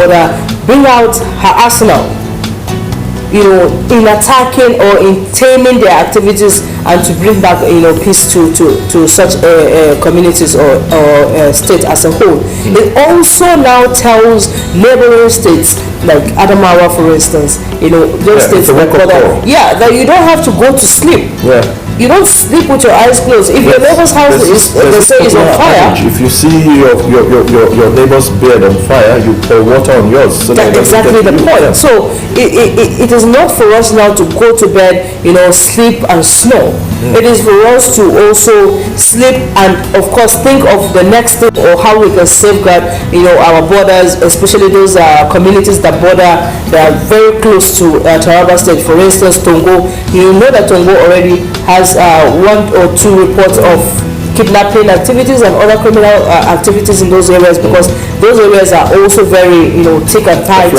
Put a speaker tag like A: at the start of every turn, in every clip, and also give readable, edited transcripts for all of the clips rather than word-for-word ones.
A: border bring out her arsenal, in attacking or in taming their activities and to bring back, peace to such communities or state as a whole. It also now tells neighboring states like Adamawa, for instance, those states that you don't have to go to sleep. You don't sleep with your eyes closed. If your neighbor's house is on fire,
B: if you see your neighbor's bed on fire, you pour water on yours. So
A: that's exactly the point. So it is not for us now to go to bed, sleep and snore. It is for us to also sleep and, of course, think of the next thing or how we can safeguard, our borders, especially those communities that are very close to Taraba State. For instance, Tongo. You know that Tongo already has 1 or 2 reports of kidnapping activities and other criminal activities in those areas, because those areas are also very, thick and tight for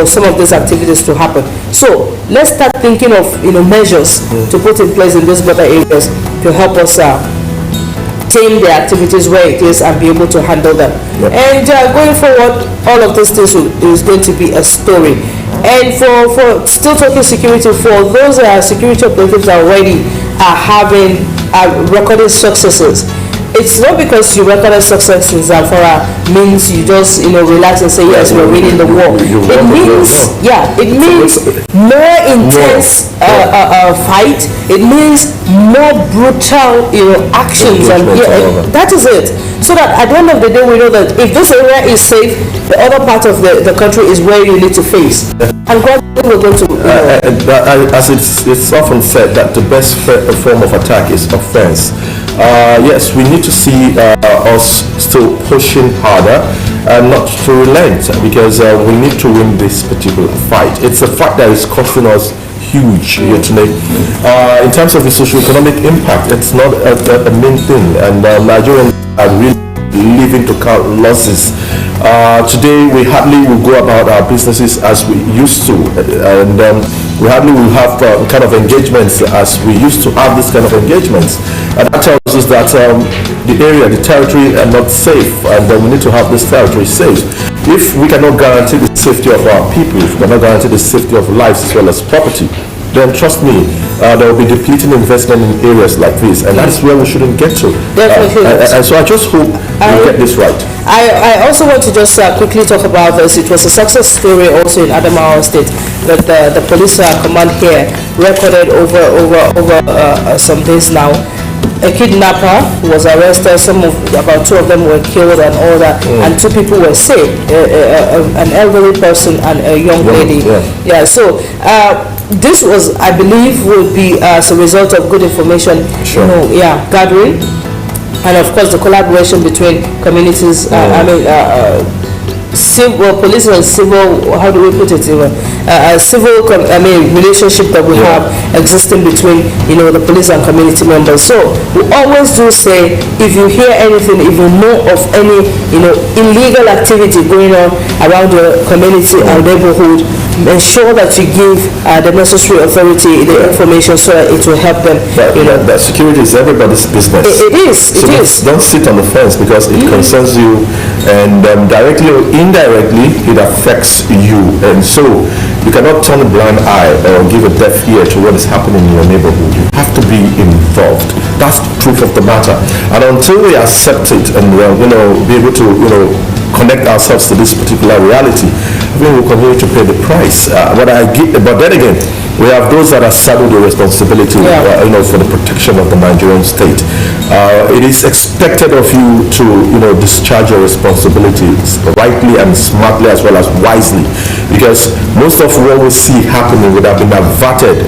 A: some of these activities to happen. So let's start thinking of measures to put in place in these border areas to help us tame the activities where it is and be able to handle them. And going forward, all of these things is going to be a story. And for still talking security, for those security operatives that already are having recorded successes, it's not because you recorded success in Zamfara means you just relax and say yes, we're winning the war. It means more intense fight. It means more brutal actions, and that is it. So that at the end of the day, we know that if this area is safe, the other part of the country is where you need to face. And gradually we're going to
B: as it's often said that the best form of attack is offense. Yes, we need to see us still pushing harder and not to relent, because we need to win this particular fight. It's a fight that is costing us huge here today. In terms of the socio-economic impact, it's not a main thing, and Nigerians are really living to count losses. Today we hardly will go about our businesses as we used to, and we hardly will have kind of engagements as we used to have this kind of engagements, and that tells us that the territory are not safe, and we need to have this territory safe. If we cannot guarantee the safety of our people, if we cannot guarantee the safety of lives as well as property, then trust me, there will be depleting investment in areas like this, and that's where we shouldn't get to. And so I just hope we get this right.
A: I also want to just quickly talk about this. It was a success story also in Adamawa State that the police command here recorded over some days now. A kidnapper was arrested. About 2 of them were killed and all that, and 2 people were saved. An elderly person and a young lady. So this was, I believe, will be as a result of good information, gathering, and of course the collaboration between communities. Civil police and civil, how do we put it, relationship that we have existing between the police and community members. So we always do say, if you hear anything, if you know of any illegal activity going on around your community or neighborhood, ensure that you give the necessary authority the information so that it will help them.
B: But security is everybody's business.
A: It is.
B: Don't sit on the fence, because it concerns you, and directly or indirectly it affects you, and so you cannot turn a blind eye or give a deaf ear to what is happening in your neighborhood. You have to be involved. That's the truth of the matter. And until we accept it and be able to connect ourselves to this particular reality, we will continue to pay the price. But then again, we have those that are saddled the responsibility, for the protection of the Nigerian state. It is expected of you to, discharge your responsibilities rightly and smartly as well as wisely, because most of what we see happening would have been averted,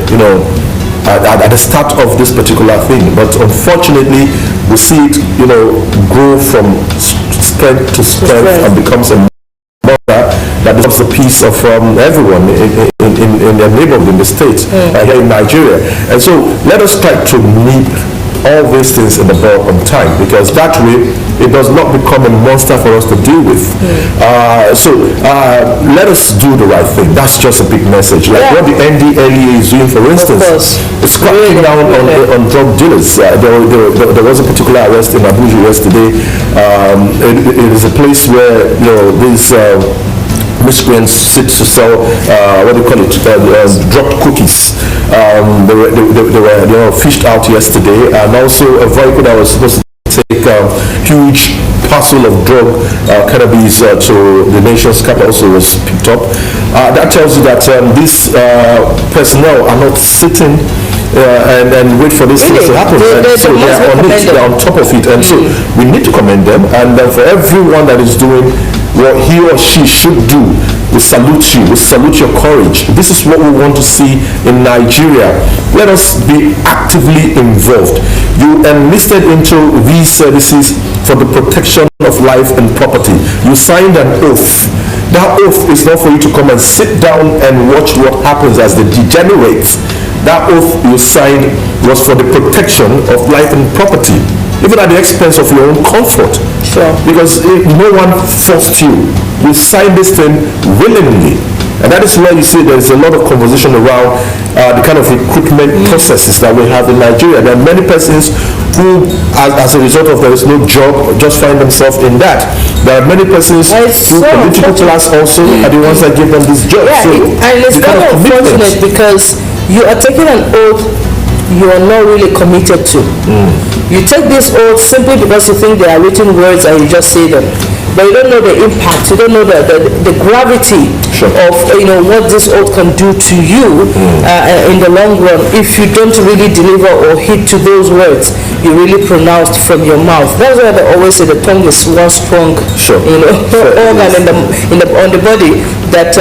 B: at the start of this particular thing. But unfortunately, we see it, grow from strength to strength and becomes a that becomes a piece of everyone in their neighborhood, in the state, here in Nigeria. And so let us try to nip all these things in the bud on time, because that way it does not become a monster for us to deal with. Let us do the right thing. That's just a big message. Like what the NDLEA is doing, for instance, it's cracking down on drug dealers. There was a particular arrest in Abuja yesterday. It is a place where these miscreants sit to sell dropped cookies. They were fished out yesterday, and also a vehicle that was supposed to take a huge parcel of drug cannabis to the nation's capital also was picked up. That tells you that these personnel are not sitting and wait for these things to happen. So they are on it, they are on top of it, and so we need to commend them. And for everyone that is doing what he or she should do, we salute you, we salute your courage. This is what we want to see in Nigeria. Let us be actively involved. You enlisted into these services for the protection of life and property. You signed an oath. That oath is not for you to come and sit down and watch what happens as they degenerate. That oath you signed was for the protection of life and property, even at the expense of your own comfort.
A: Sure.
B: Because no one forced you. You signed this thing willingly. And that is why you see there's a lot of conversation around the kind of recruitment processes that we have in Nigeria. There are many persons who, as a result of there is no job, just find themselves in that. There are many persons who political class also are the ones that give them this job.
A: Yeah, and it's kind of unfortunate because you are taking an oath you are not really committed to. You take this oath simply because you think they are written words and you just say them. But you don't know the impact, you don't know the gravity of what this oath can do to you in the long run if you don't really deliver or hit to those words you really pronounced from your mouth. That's why they always say the tongue is one strong organ on the body that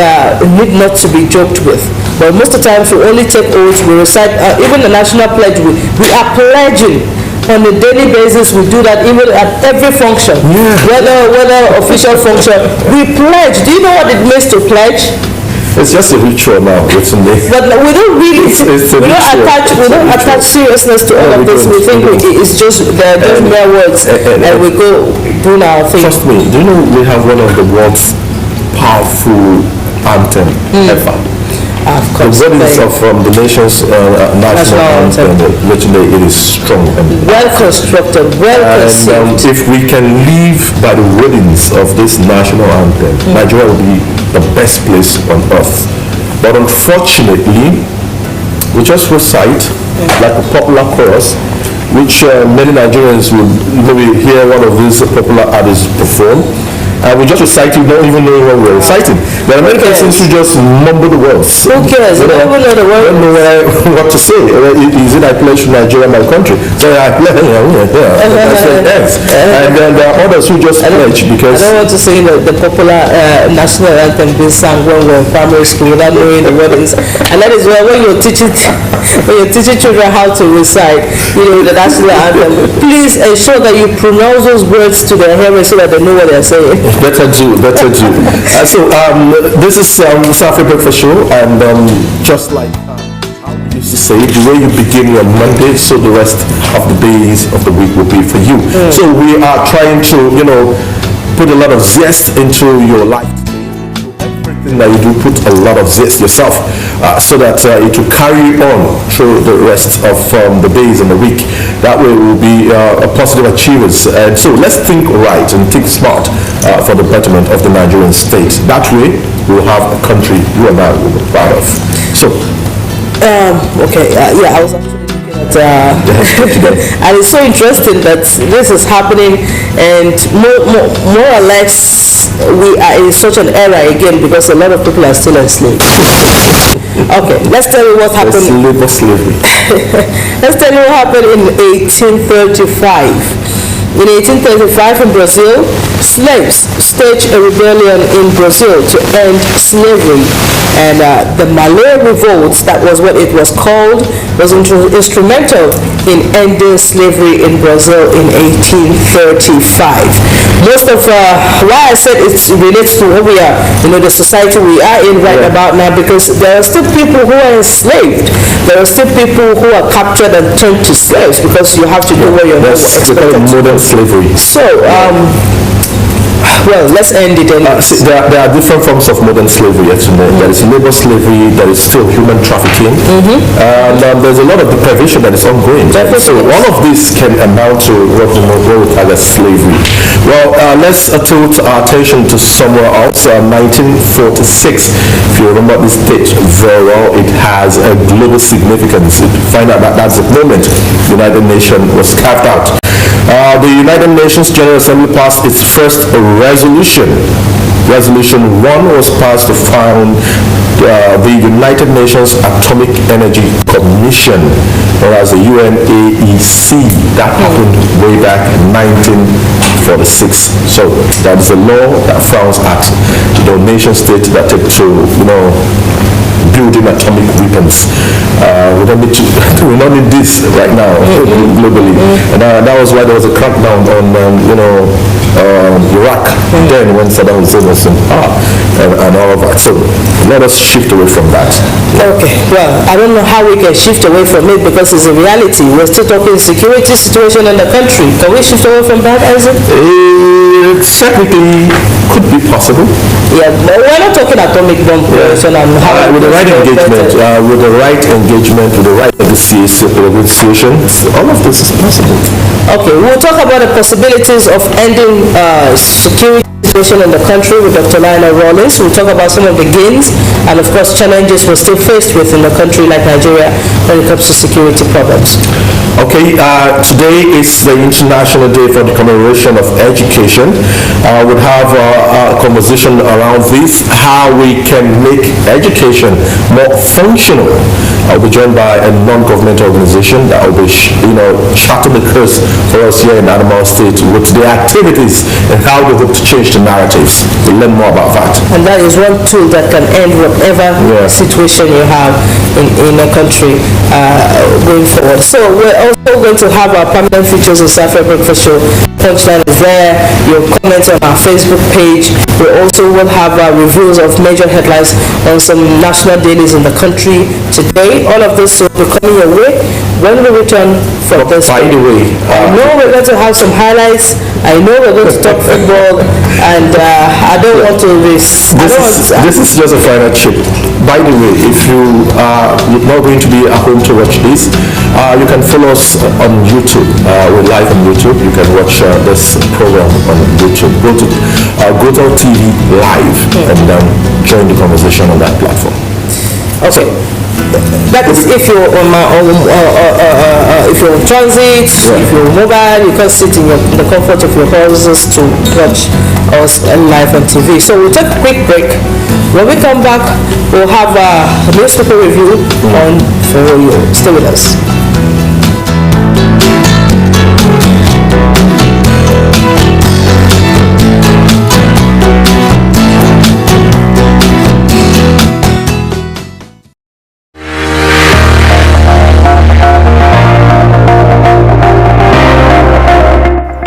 A: need not to be joked with. But most of the times we only take oaths, we recite, even the national pledge, we are pledging on a daily basis. We do that even at every function, whether official function, we pledge. Do you know what it means to pledge?
B: It's just a ritual now, isn't it?
A: But we don't really, we don't attach seriousness to all of this. We think it's just, they're just mere words, and we go do our thing.
B: Trust me, do you know we have one of the world's powerful anthem ever? The words of the nation's national anthem, literally it is strong and
A: well constructed, well conceived.
B: If we can live by the wordings of this national anthem, Nigeria will be the best place on earth. But unfortunately, we just recite like a popular chorus, which many Nigerians will maybe hear one of these popular artists perform. We just recite it, not even knowing what we're reciting. There are many persons who just mumble the words.
A: Who cares? They don't even know the words.
B: Don't know what to say. Is it I pledge to Nigeria, my country? So I pledge, and then there are others who just pledge because...
A: I don't want to sing the popular national anthem being sung when we're in primary school without knowing the words. And that is why when you're teaching children how to recite, the national anthem, please ensure that you pronounce those words to their hearing so that they know what they're saying.
B: Better do. This is Safi Breakfast Show, and just like I used to say, the way you begin your Monday, so the rest of the days of the week will be for you. So we are trying to, put a lot of zest into your life. Everything that you do, put a lot of zest yourself, so that it will carry on through the rest of the days and the week. That way we will be positive achievers. And so let's think right and think smart for the betterment of the Nigerian state. That way we'll have a country you and I will be proud of. So
A: I was actually looking at and it's so interesting that this is happening, and more or less we are in such an era again because a lot of people are still enslaved. Okay, let's tell you what happened.
B: Slavery.
A: Let's tell you what happened in 1835. In 1835 in Brazil, slaves staged a rebellion in Brazil to end slavery. And the Malay revolts, that was what it was called, was instrumental in ending slavery in Brazil in 1835. Most of why I said it relates to who we are, the society we are in right about now, because there are still people who are enslaved. There are still people who are captured and turned to slaves because you have to do what you're expected to.
B: Modern slavery.
A: So, well, let's end it.
B: There are different forms of modern slavery. There is labor slavery, there is still human trafficking, and there's a lot of deprivation that is ongoing. So all of this can amount to what we tag as slavery. Well, let's tilt our attention to somewhere else. 1946. If you remember this date very well, it has a global significance. You find out that that's the moment the United Nations was carved out. The United Nations General Assembly passed its first resolution. Resolution 1 was passed to found the United Nations Atomic Energy Commission, or as the UNAEC. That happened way back in 1946. So that is a law that frowns at the nation state that take to, building atomic weapons. We don't need this right now globally, and that was why there was a crackdown on Iraq then when Saddam Hussein was in power and all of that. So let us shift away from that.
A: Okay, well, I don't know how we can shift away from it because it's a reality. We're still talking security situation in the country. Can we shift away from that, Isaac?
B: It technically could be possible.
A: Yeah, but we're not talking atomic bomb creation and how
B: with the right engagement, with the right negotiations, all of this is possible.
A: Okay, we'll talk about the possibilities of ending security situation in the country with Dr. Lionel Rawlings. We'll talk about some of the gains and of course challenges we're still faced with in a country like Nigeria when it comes to security problems.
B: Okay, today is the International Day for the Commemoration of Education. We'll have a conversation around this, how we can make education more functional. I'll be joined by a non-governmental organization that will be, charting the course for us here in Adamawa State with the activities and how we hope to change the narratives. We'll learn more about that.
A: And that is one tool that can end whatever situation you have in a country going forward. So we're also going to have our permanent features of Saturday Breakfast Show. Punchline is there. Your comments on our Facebook page. We also will have reviews of major headlines on some national dailies in the country today. All of this will be coming your way when we return from this.
B: By the way,
A: I know we're going to have some highlights. I know we're going to talk football, and I don't want to risk.
B: This is just a final chip. By the way, if you are not going to be at home to watch this, you can follow us on YouTube. We're live on YouTube. You can watch this program on YouTube. Go to Gotel TV live and join the conversation on that platform.
A: Okay. That is if you're on if you're on transit, if you're mobile, you can sit in the comfort of your houses to watch us live on TV. So we'll take a quick break. When we come back, we'll have a newspaper review on for you. Stay with us.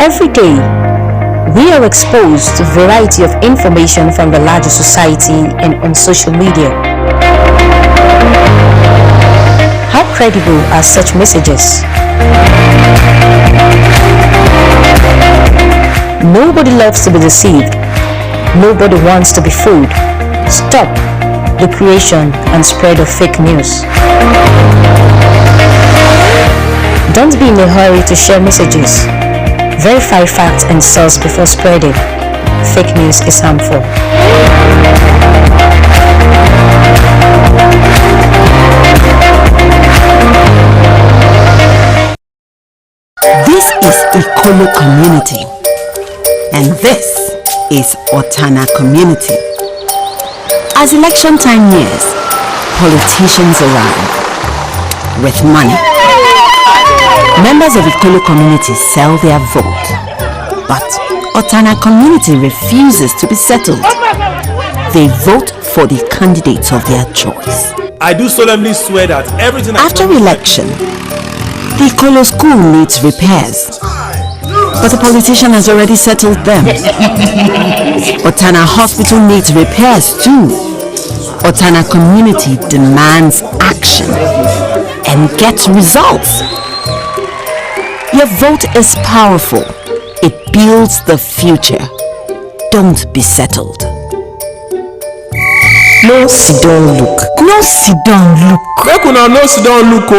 C: Every day, we are exposed to a variety of information from the larger society and on social media. How credible are such messages? Nobody loves to be deceived. Nobody wants to be fooled. Stop the creation and spread of fake news. Don't be in a hurry to share messages. Verify facts and source before spreading. Fake news is harmful.
D: This is Ikolo Community, and this is Otana Community. As election time nears, politicians arrive with money. Members of Ikolo community sell their vote, but Otana community refuses to be settled. They vote for the candidates of their choice.
E: I do solemnly swear that everything
D: After election, the Ikolo school needs repairs, but the politician has already settled them. Otana Hospital needs repairs too. Otana community demands action and gets results. Your vote is powerful. It builds the future. Don't be settled. No sit down look. No sit down look.
E: no sit down look.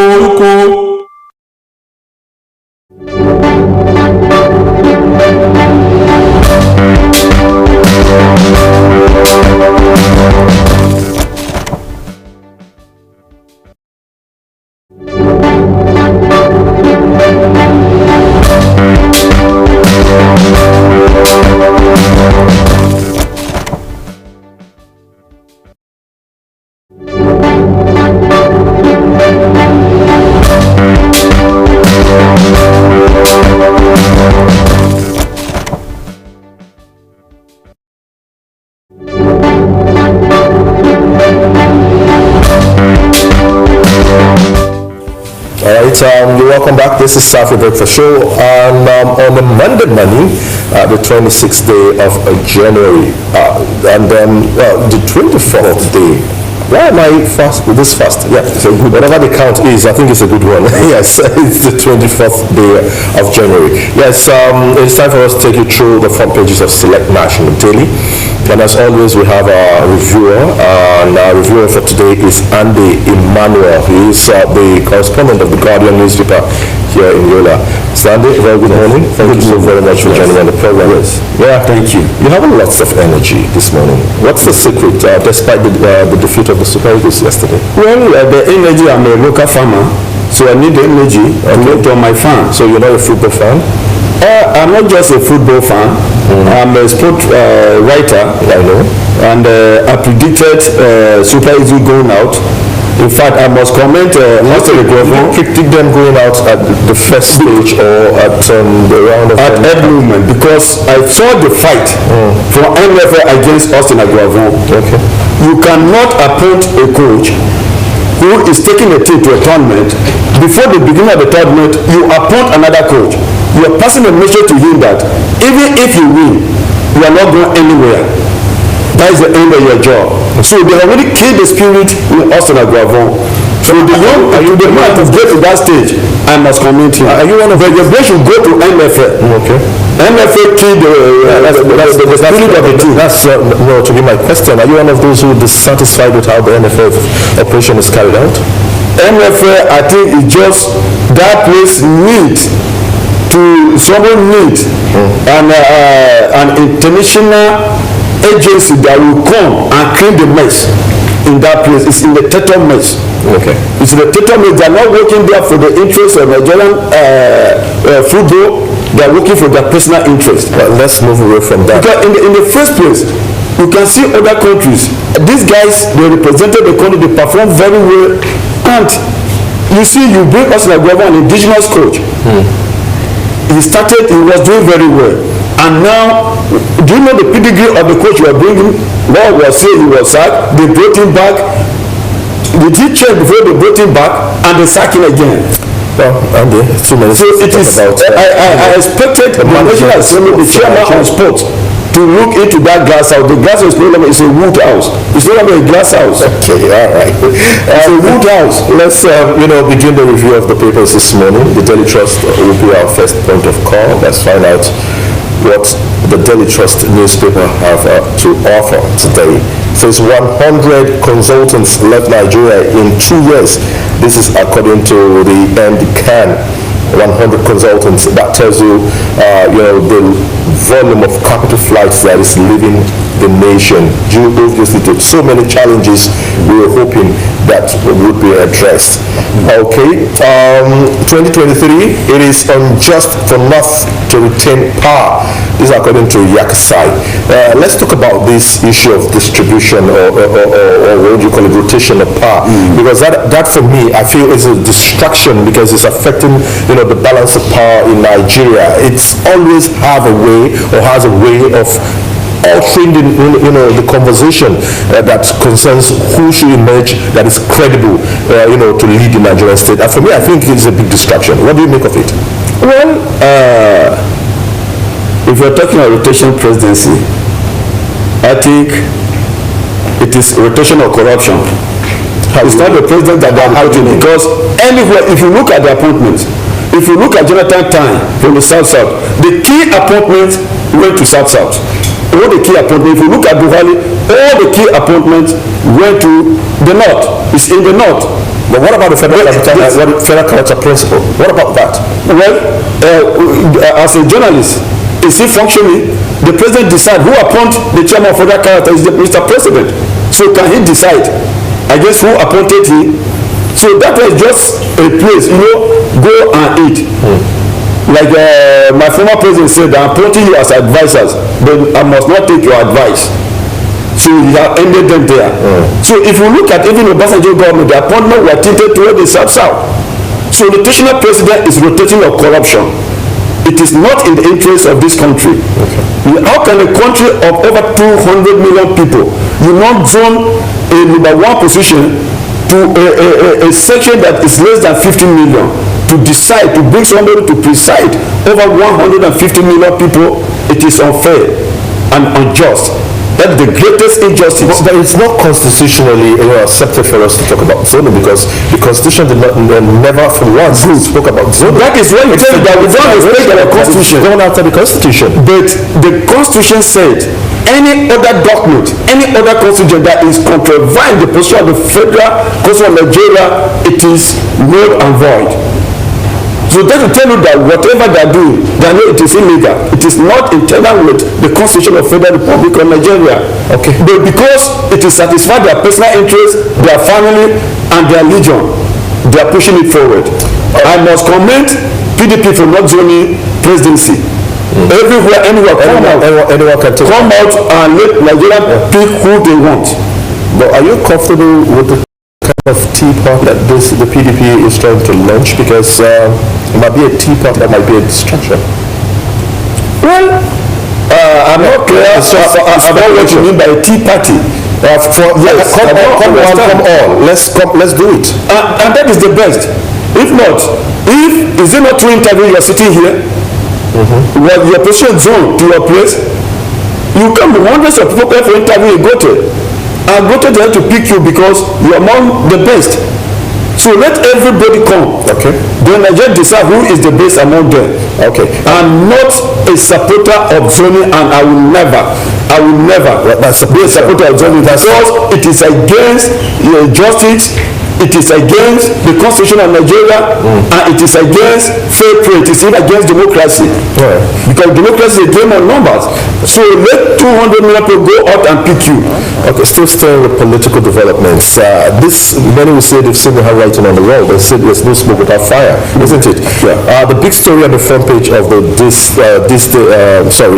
B: You're welcome back. This is Safi Breakfast Show, and on the Monday morning, the 26th day of January, and the 24th day. Why am I fast with this fast? Yeah, so whatever the count is, I think it's a good one. Yes, it's the 24th day of January. Yes, it's time for us to take you through the front pages of Select National Daily. And as always, we have our reviewer, and our reviewer for today is Andy Emmanuel. He is the correspondent of the Guardian newspaper here in Yola. So Andy, very good morning. Thank you so very much for joining on the program. Yes. Yeah, thank you. You have lots of energy this morning. What's the secret, despite the defeat of the Super Eagles yesterday?
F: Well, the energy, I'm a local farmer, so I need the energy to make on my farm.
B: So you're not a football fan?
F: I'm not just a football fan. I'm a sport writer.
B: I know.
F: And I predicted Super Eagles going out. In fact, I must comment
B: you predict them going out at the first stage or at the round of
F: at every moment, because I saw the fight from NFL against Austin Aguavon.
B: Okay.
F: You cannot appoint a coach who is taking a team to a tournament. Before the beginning of the tournament, you appoint another coach. You are passing a message to him that even if you win, you are not going anywhere. That is the end of your job. So they already killed the spirit in Austin Aguavon. So the young, the man to get to that stage, I must comment him. Are you one of them? They should go to MFA.
B: Okay.
F: MFA killed the spirit of the team.
B: That's no, to be my question. Are you one of those who are dissatisfied with how the NFL operation is carried out?
F: MFA, I think it's just that place needs to someone need an international agency that will come and clean the mess in that place. It's in the total mess.
B: Okay.
F: It's in the total mess. They are not working there for the interest of Nigerian football. They are working for their personal interest.
B: Well, let's move away from that.
F: Because in the first place, you can see other countries. These guys, they represented the country. They performed very well, and you see, you bring us like an indigenous coach. He was doing very well, and now do you know the pedigree of the coach you are bringing? What was saying he was sacked, they brought him back. Did he check before they brought him back and they sacked him again?
B: Well, Andy, so
F: it is I expected the National Assembly, the chairman of sports, to look into that glass house. The glass house is a wood house. It's not a glass house.
B: Okay, all right.
F: It's a wood house.
B: Let's begin the review of the papers this morning. The Daily Trust will be our first point of call. Let's find out what the Daily Trust newspaper have to offer today. It says 100 consultants left Nigeria in 2 years. This is according to the NDCAN. 100 consultants. That tells you, the volume of capital flights that is leaving the nation due obviously to so many challenges we were hoping that would be addressed. Okay, 2023, it is unjust for North to retain power. This is according to Yaksai. Let's talk about this issue of distribution or what do you call it, rotation of power, because that for me, I feel is a distraction because it's affecting, the balance of power in Nigeria. It's always has a way of altering the conversation that concerns who should emerge that is credible, to lead the Nigerian state. And for me, I think it is a big distraction. What do you make of it?
F: Well, if you're talking about rotation presidency, I think it is rotation or corruption. It's not the president that I'm voting, because anywhere, if you look at the appointments, if you look at Jonathan time from the South, the key appointments went to South. All the key appointments, if you look at Buhari, all the key appointments went to the North. It's in the North.
B: But what about the federal character principle? What about that?
F: Well, as a journalist, is it functioning? The president decides who appoint the chairman of federal character is the Mr. President. So can he decide? I guess who appointed him? So that was just a place, go and eat. Like my former president said, I'm appointing you as advisors, but I must not take your advice. So he have ended them there. So if you look at even the Obasanjo government, the appointment were tinted toward the South. So the rotational president is rotating of corruption. It is not in the interest of this country. How can a country of over 200 million people, you not zone a number one position to a section that is less than 50 million, to decide, to bring somebody to preside over 150 million people? It is unfair and unjust. That's the greatest injustice.
B: But it's not constitutionally accepted for us to talk about zoning, because the Constitution did not never for once spoke about zoning.
F: That is why you tell me that we don't respect our Constitution.
B: Going after the Constitution.
F: But the Constitution said any other document, any other constitution that is contravening the position of the federal Constitution of Nigeria, it is null and void. So that will tell you that whatever they are doing, they know it is illegal. It is not in tenor with the Constitution of Federal Republic of Nigeria.
B: Okay.
F: But because it is satisfied their personal interests, their family, and their religion, they are pushing it forward. I must commend PDP for not zoning presidency. Everywhere, anywhere,
B: anyone can
F: come out and let Nigeria pick who they want.
B: But are you comfortable with the kind of teapot that the PDP is trying to launch? Because it might be a teapot that might be a distraction.
F: Well, I'm not clear about what you mean by a tea party.
B: Come on, let's do it.
F: And that is the best. If not, is it not through interview you are sitting here? Well, your position zone to your place, you come with hundreds of people for interview in Gotel. And Gotel there to pick you because you are among the best. So let everybody come.
B: Okay.
F: Then I just decide who is the best among them.
B: Okay.
F: I'm not a supporter of zoning, and I will never be a supporter of zoning, because it is against justice. It is against the Constitution of Nigeria, and it is against fair play. It is even against democracy. Because democracy is a game of numbers. So let 200 million people go out and pick you.
B: Okay, still with political developments. Many will say they've seen the handwriting on the wall. They say there's no smoke without fire, isn't it? Yeah. The big story on the front page of the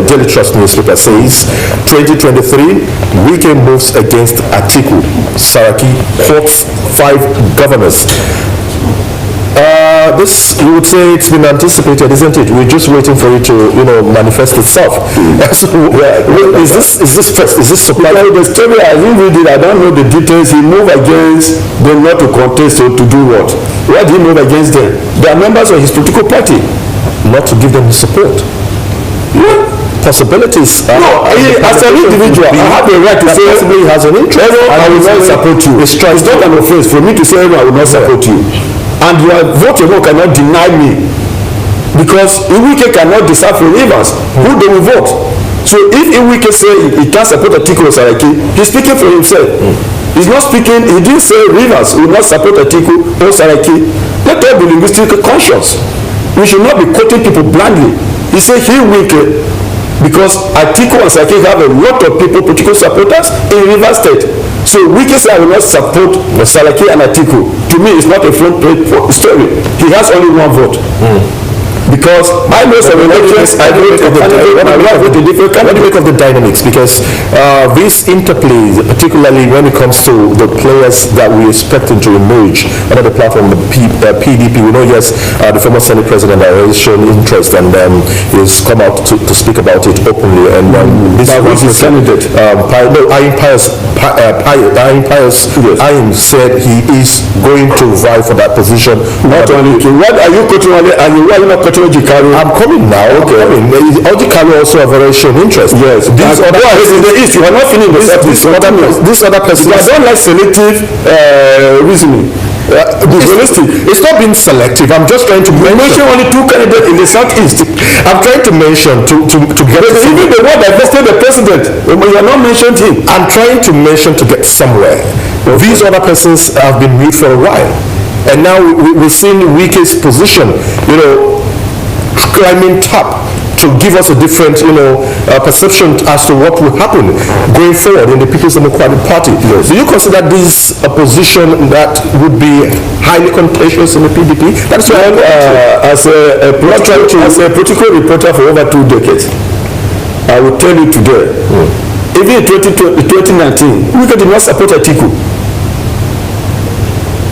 B: Daily Trust newspaper says 2023 weekend moves against Atiku, Saraki, hawks 5 governors. This, you would say, it's been anticipated, isn't it? We're just waiting for it to, manifest itself. So, is this supply?
F: Well, the story, I didn't read it. I don't know the details. He moved against them not to contest or to do what? Why did he move against them? They are members of his political party.
B: Not to give them the support.
F: Yeah.
B: Possibilities.
F: As an individual, I have the right to say
B: possibly has an interest.
F: I will not support you. It's not an offense for me to say I will not support you. And your vote alone cannot deny me, because Iwike cannot decide for Rivers who they will vote. So if Iwike say he can't support Atiku or Saraki, he's speaking for himself. He's not speaking. He didn't say Rivers will not support Atiku or Saraki. Let us be linguistically conscious. We should not be quoting people blindly. He said Iwike, because Atiku and Saraki have a lot of people, political supporters in Rivers State. So Wike say I will not support Saraki and Atiku. To me, it's not a front page story. He has only one vote. Because I know some elections, I vote a candidate, my wife vote a different candidate.
B: What do you make of the dynamics? Because this interplay, particularly when it comes to the players that we expecting to emerge under the platform of the PDP, we know, yes, the former Senate President has shown interest and he's come out to speak about it openly. And this is candidate. Ayin said he is going to vie for that position.
F: Not only to, what are you quoting? Are you not quoting Ojikaru?
B: I'm coming now. Okay. Ojikaru also have very shown interest.
F: Yes. These other in the East, you are not feeling this other person. I don't like selective reasoning.
B: It's not being selective. I'm just trying to
F: mention only two candidates in the Southeast.
B: I'm trying to mention to get
F: even the one that vested the president. You are not mentioned him.
B: I'm trying to mention to get somewhere. Okay. These other persons have been mute for a while, and now we're seeing Wike's position, climbing top to give us a different, perception as to what will happen going forward in the People's Democratic Party. Yes. Do you consider this a position that would be highly contentious in the PDP?
F: That's why, as a political reporter for over 2 decades, I will tell you today, even in 2019, we did not support Atiku.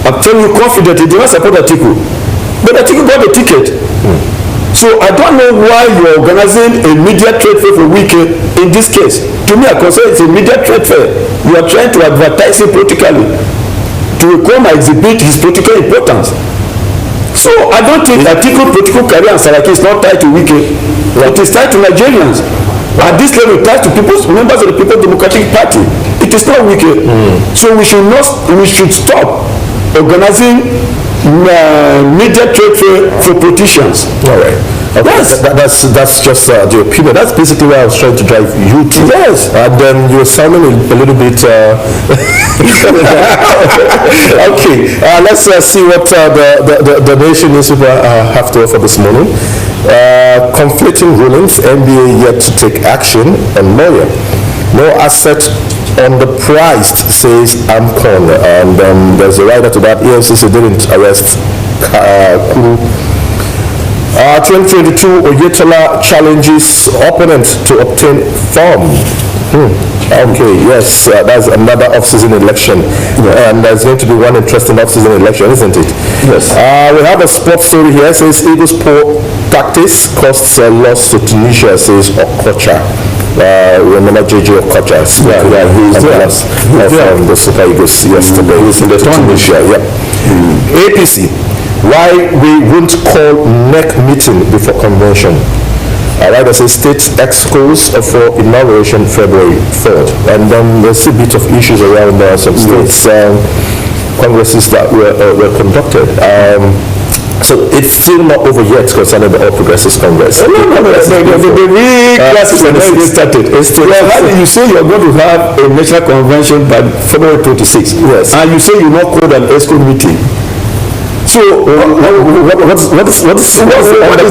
F: I'm telling you confidently, did not support Atiku. But Atiku got the ticket. So I don't know why you are organizing a media trade fair for Wike in this case. To me, I consider it's a media trade fair. You are trying to advertise him politically to come and exhibit his political importance. So I don't think Atiku political career and Saraki is not tied to Wike. It is tied to Nigerians. At this level, it ties to members of the People's Democratic Party. It is not Wike. So we should stop organizing media trade for politicians.
B: All right. Okay. That's just the opinion. That's basically where I was trying to drive you to.
F: Yes.
B: And then you were sounding a little bit. Okay. Let's see what the nation newspaper have to offer this morning. Conflicting rulings. NBA yet to take action on lawyer. No asset on the price, says Amcon, and there's a writer to that. EFCC didn't arrest Kuru. 2022 Oyetola challenges opponent to obtain form. Okay, yes, that's another off-season election, and there's going to be one interesting off-season election, isn't it?
F: Yes.
B: We have a sports story here. Says Eagles poor tactics costs a loss to Tunisia, says Okocha. Remember JJ Okocha? He's from the Super Eagles yesterday. He's in the Tunisia. APC. Why we won't call NEC meeting before convention? Right, says state excos for inauguration February 3rd. And then there's a bit of issues around some states congresses that were conducted. So it's still not over yet concerning the All Progressives Congress.
F: The classes are not started. You say you're going to have a national convention by February 26th.
B: Yes.
F: And you say you not called an ESCO meeting. So what is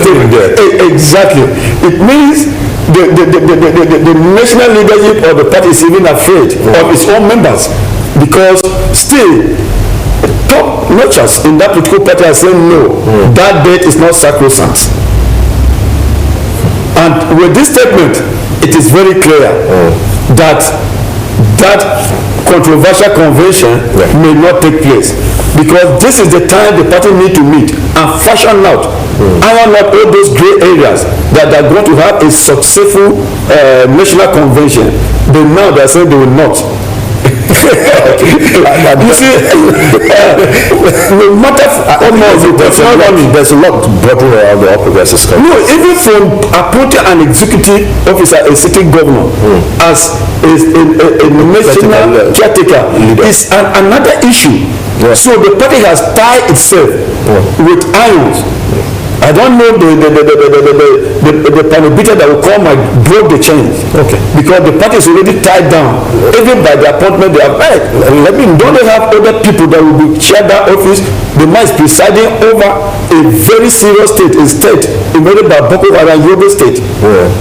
F: there? Exactly. It means the national leadership of the party is even afraid of its own members, because still top notchers in that political party are saying no, that date is not sacrosanct. And with this statement, it is very clear that controversial convention may not take place, because this is the time the party need to meet and fashion out, iron out all those gray areas that are going to have a successful national convention. But now they are saying they will not. You see, no matter
B: there's a lot bothering around the All Progressives Congress.
F: No, even from appointing an executive officer, a sitting governor, as a national caretaker, is another issue. So the party has tied itself with irons. I don't know the panobita that will come and broke the chain. Okay. Because the party is already tied down. Even by the appointment they have made. Don't they have other people that will be chair that office? The man is presiding over a very serious state, a state invaded by Boko Haram, Yobe State.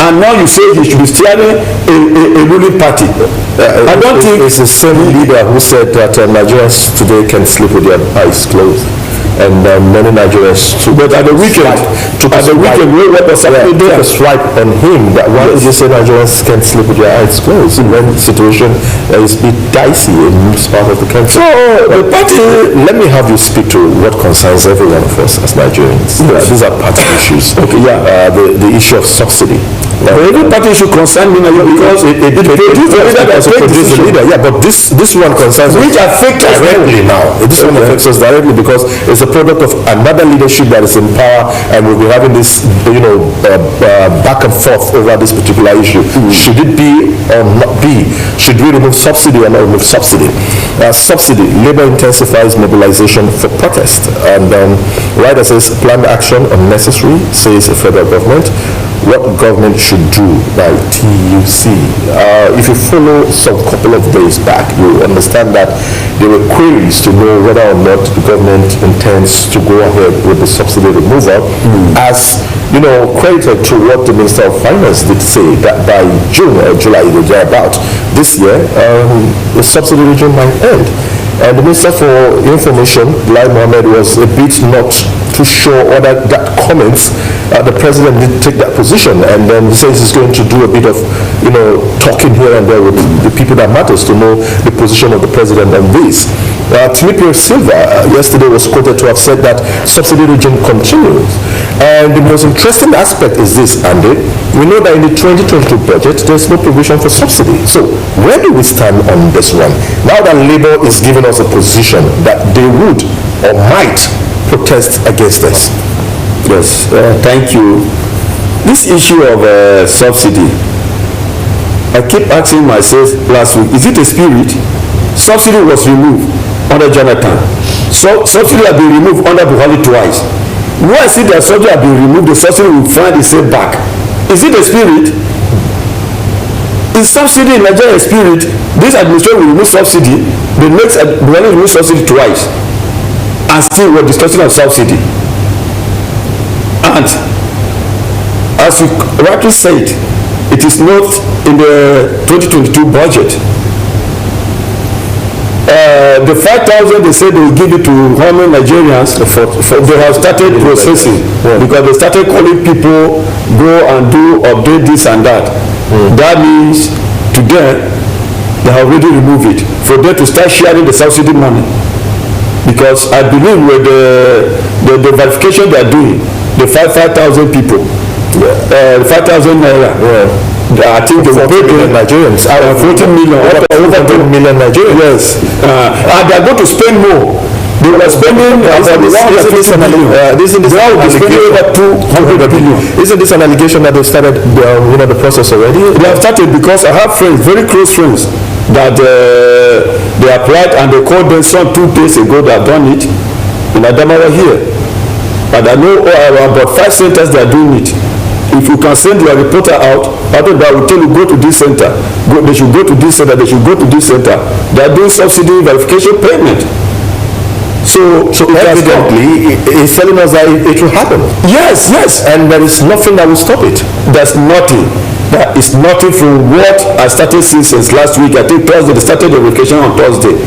F: And now you say he should be steering a ruling party. I don't think
B: it's the same leader who said that Nigerians today can sleep with their eyes closed. and many Nigerians
F: But at the weekend,
B: took a swipe on him. That why did you say Nigerians can't sleep with their eyes closed when the situation is a bit dicey in most part of the country?
F: So the party.
B: Let me have you speak to what concerns every one of us as Nigerians. These are party issues.
F: Okay, yeah.
B: The issue of subsidy.
F: Every party should concern me because it produces the leader.
B: Yeah, but this one concerns
F: which affects us
B: directly now. This one affects us directly because it's a product of another leadership that is in power, and we'll be having this, back and forth over this particular issue. Should it be or not be? Should we remove subsidy or not remove subsidy? Subsidy, labor intensifies mobilization for protest, and Ryder says planned action unnecessary, says the federal government. What government should do by TUC. If you follow some couple of days back, you understand that there were queries to know whether or not the government intends to go ahead with the subsidy removal, as credited to what the Minister of Finance did say, that by June or July, thereabout this year, the subsidy regime might end. And the Minister for Information, Lai Mohammed, was a bit not too sure whether that comments, the President did take that position, and then he says he's going to do a bit of, talking here and there with the people that matters to know the position of the President on this. Timothy Silva yesterday was quoted to have said that subsidy regime continues. And the most interesting aspect is this, Andy. We know that in the 2022 budget, there's no provision for subsidy. So where do we stand on this one? Now that Labour is giving us a position that they would or might protest against this.
F: Yes, thank you. This issue of subsidy, I keep asking myself last week, is it a spirit? Subsidy was removed under Jonathan. So subsidy has been removed under Buhari twice. Why is it that subsidy has been removed, the subsidy will find itself back? Is it a spirit? Is subsidy in Nigeria a spirit? This administration will remove subsidy, the next Buhari will remove subsidy twice, and still we're discussing on subsidy. And as you rightly said, it is not in the 2022 budget. The 5,000 they said they will give it to how many Nigerians? They have started processing because they started calling people, go and do update this and that. That means to them they have already removed it for them to start sharing the subsidy money. Because I believe with the verification they are doing, the 5,000 people, 5,000 naira. I think they will pay
B: Nigerians.
F: 14 million, over 10 million Nigerians. Yes. And they are going to spend more. They were spending about 150 million. Isn't this an allegation that they started the process already? They have started because I have friends, very close friends, that they applied and they called them some 2 days ago. They have done it in Adamawa here. And I know about 5 centers they are doing it. If you can send your reporter out, after that will tell you go to this center, they should go to this center, they should go to this center. They are doing subsidy verification payment. So
B: evidently it's telling us that it will happen.
F: Yes,
B: and there is nothing that will stop it.
F: There's nothing. That is nothing from what I started since last week. I think Thursday, they started the verification on Thursday,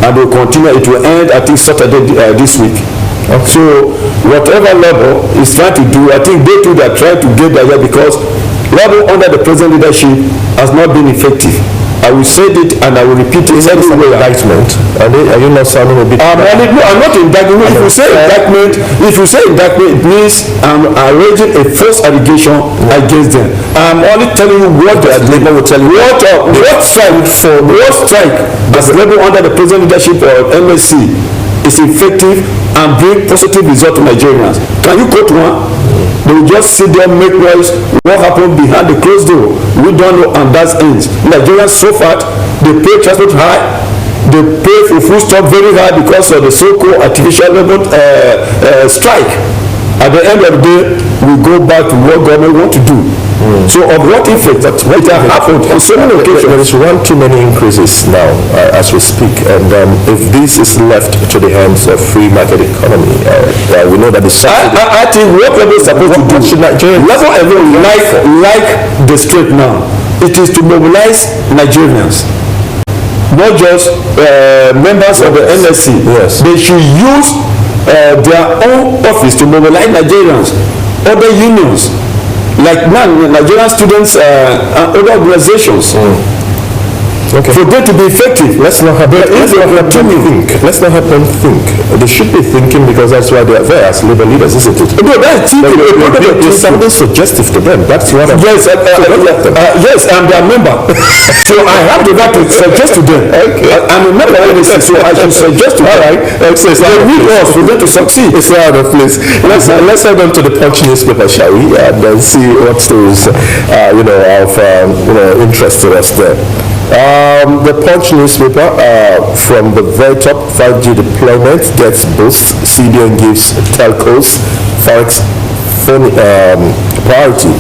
F: and they will continue. It will end I think Saturday this week. Okay. So whatever Labour is trying to do, I think they too are trying to get there because Labour under the present leadership has not been effective. I will say it and I will repeat it everywhere.
B: Indictment. Are you not sounding a bit?
F: I'm not indicting. If you say indictment, it means I'm arranging a false allegation against them. I'm only telling you what the Labour will tell you. What strike as Labour under the present leadership of MSC is effective and bring positive result to Nigerians. Can you quote one? They will just sit there, make noise. What happened behind the closed door? We don't know, and that ends. Nigerians so far, they pay transport high. They pay for food stock very high because of the so-called artificial labor strike. At the end of the day, we go back to what government want to do. So of what effect that what has happened on so many occasions?
B: There is one too many increases now as we speak, and if this is left to the hands of free market economy, we know that the
F: I think what Labour is supposed to do, Labour like the state now, it is to mobilize Nigerians, not just members of the NSC.
B: Yes.
F: They should use their own office to mobilize Nigerians, other unions, like now Nigerian students and other organizations.
B: Okay.
F: For them to be effective.
B: Let's not have them think. Let's not have them think. They should be thinking because that's why they are there as labor leaders, isn't it?
F: No, that's thinking.
B: It's something suggestive to them. That's what I'm
F: yes, yes, I'm their member. So I have the right to suggest to them. Okay. I'm a member of this, so I should suggest to them.
B: All right.
F: They need us for them to succeed.
B: It's out of place. Let's head on to the Punch newspaper, shall we? And then see what stories, of interest to us there. The Punch newspaper, from the very top, 5G deployment gets boost. CBN gives telcos forex priority.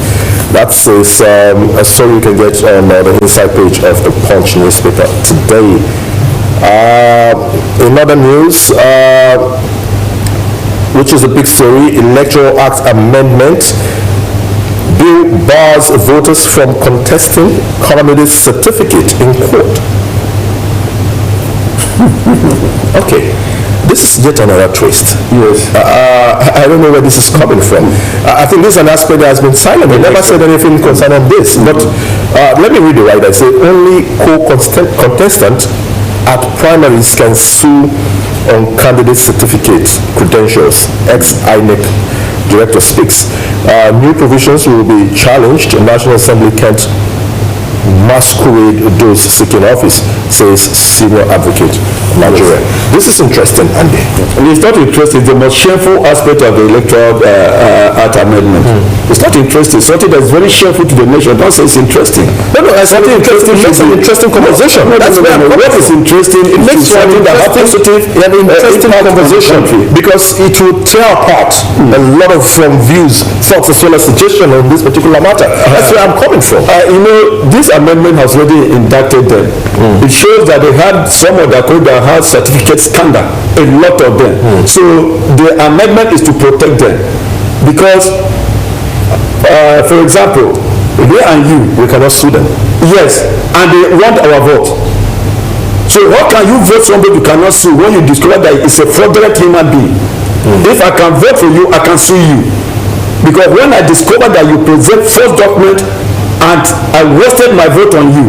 B: That's a story you can get on the inside page of the Punch newspaper today. In other news, which is a big story, Electoral Act Amendment. Bill bars voters from contesting candidate's certificate in court. Okay, this is yet another twist.
F: Yes.
B: I don't know where this is coming from. I think this is an aspect that has been silent. They never said anything concerning this. But let me read it right. I say only co-contestant at primaries can sue on candidate certificate credentials. Ex-INEC director speaks. New provisions will be challenged. The National Assembly can't masquerade those seeking office, says senior advocate Nigeria. This is interesting, Andy.
F: And it's not interesting. It's the most shameful aspect of the Electoral Act Amendment. It's not interesting. Something that's very shameful to the nation. Don't say it's interesting.
B: No, something interesting. It makes an interesting conversation.
F: That's what is interesting. It makes something that happens interesting conversation
B: because it will tear apart a lot of views, thoughts, as well as suggestions on this particular matter. That's where I'm coming from.
F: This amendment has already inducted them. It shows that they had someone that could have had certificate scandal, a lot of them. So the amendment is to protect them because, for example, me and you,
B: we cannot sue them.
F: Yes, and they want our vote. So how can you vote somebody you cannot sue when you discover that it's a fraudulent human being? If I can vote for you, I can sue you. Because when I discover that you present false document and I wasted my vote on you,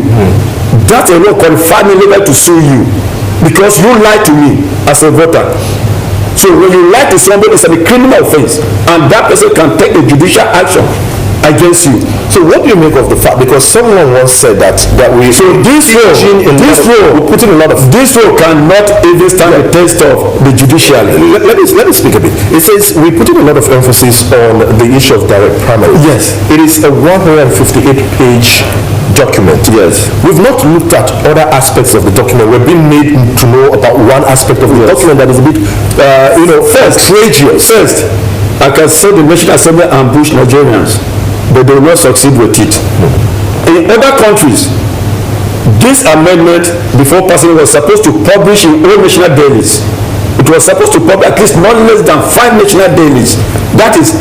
F: that alone qualified me legal to sue you because you lied to me as a voter. So when you lie to somebody, it's a criminal offense, and that person can take the judicial action against you.
B: So what do you make of the fact, because someone once said that we
F: this role cannot even stand the test of the judiciary.
B: Let me speak a bit. It says we put in a lot of emphasis on the issue of direct primary.
F: Yes.
B: It is a 158-page document.
F: Yes.
B: We've not looked at other aspects of the document. We've been made to know about one aspect of the document that is a bit outrageous.
F: First, I can say the National Assembly ambush Nigerians, but they will not succeed with it. In other countries, this amendment before passing was supposed to publish in all national dailies. It was supposed to publish at least not less than 5 national dailies. That is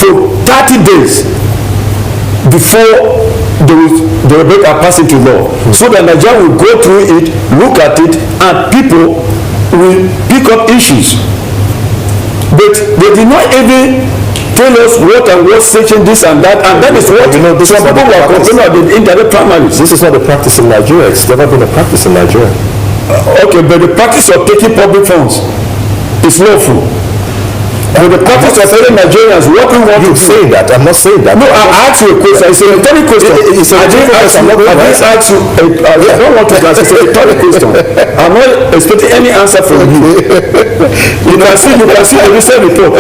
F: for 30 days before the bill are passed into law, so that Nigeria will go through it, look at it, and people will pick up issues. But they did not even tell us what and what section this and that, and that is what some people were complaining about the indirect primaries.
B: This is not a practice in Nigeria. It's never been a practice in Nigeria.
F: Okay, but the practice of taking public funds is lawful. But the practice of telling Nigerians what we want to
B: say that. I'm not saying that.
F: No, I asked you a question. It's a rhetoric question. I didn't ask you. I don't want to answer. It's a rhetoric question. I'm not expecting any answer from you. You can see the recent report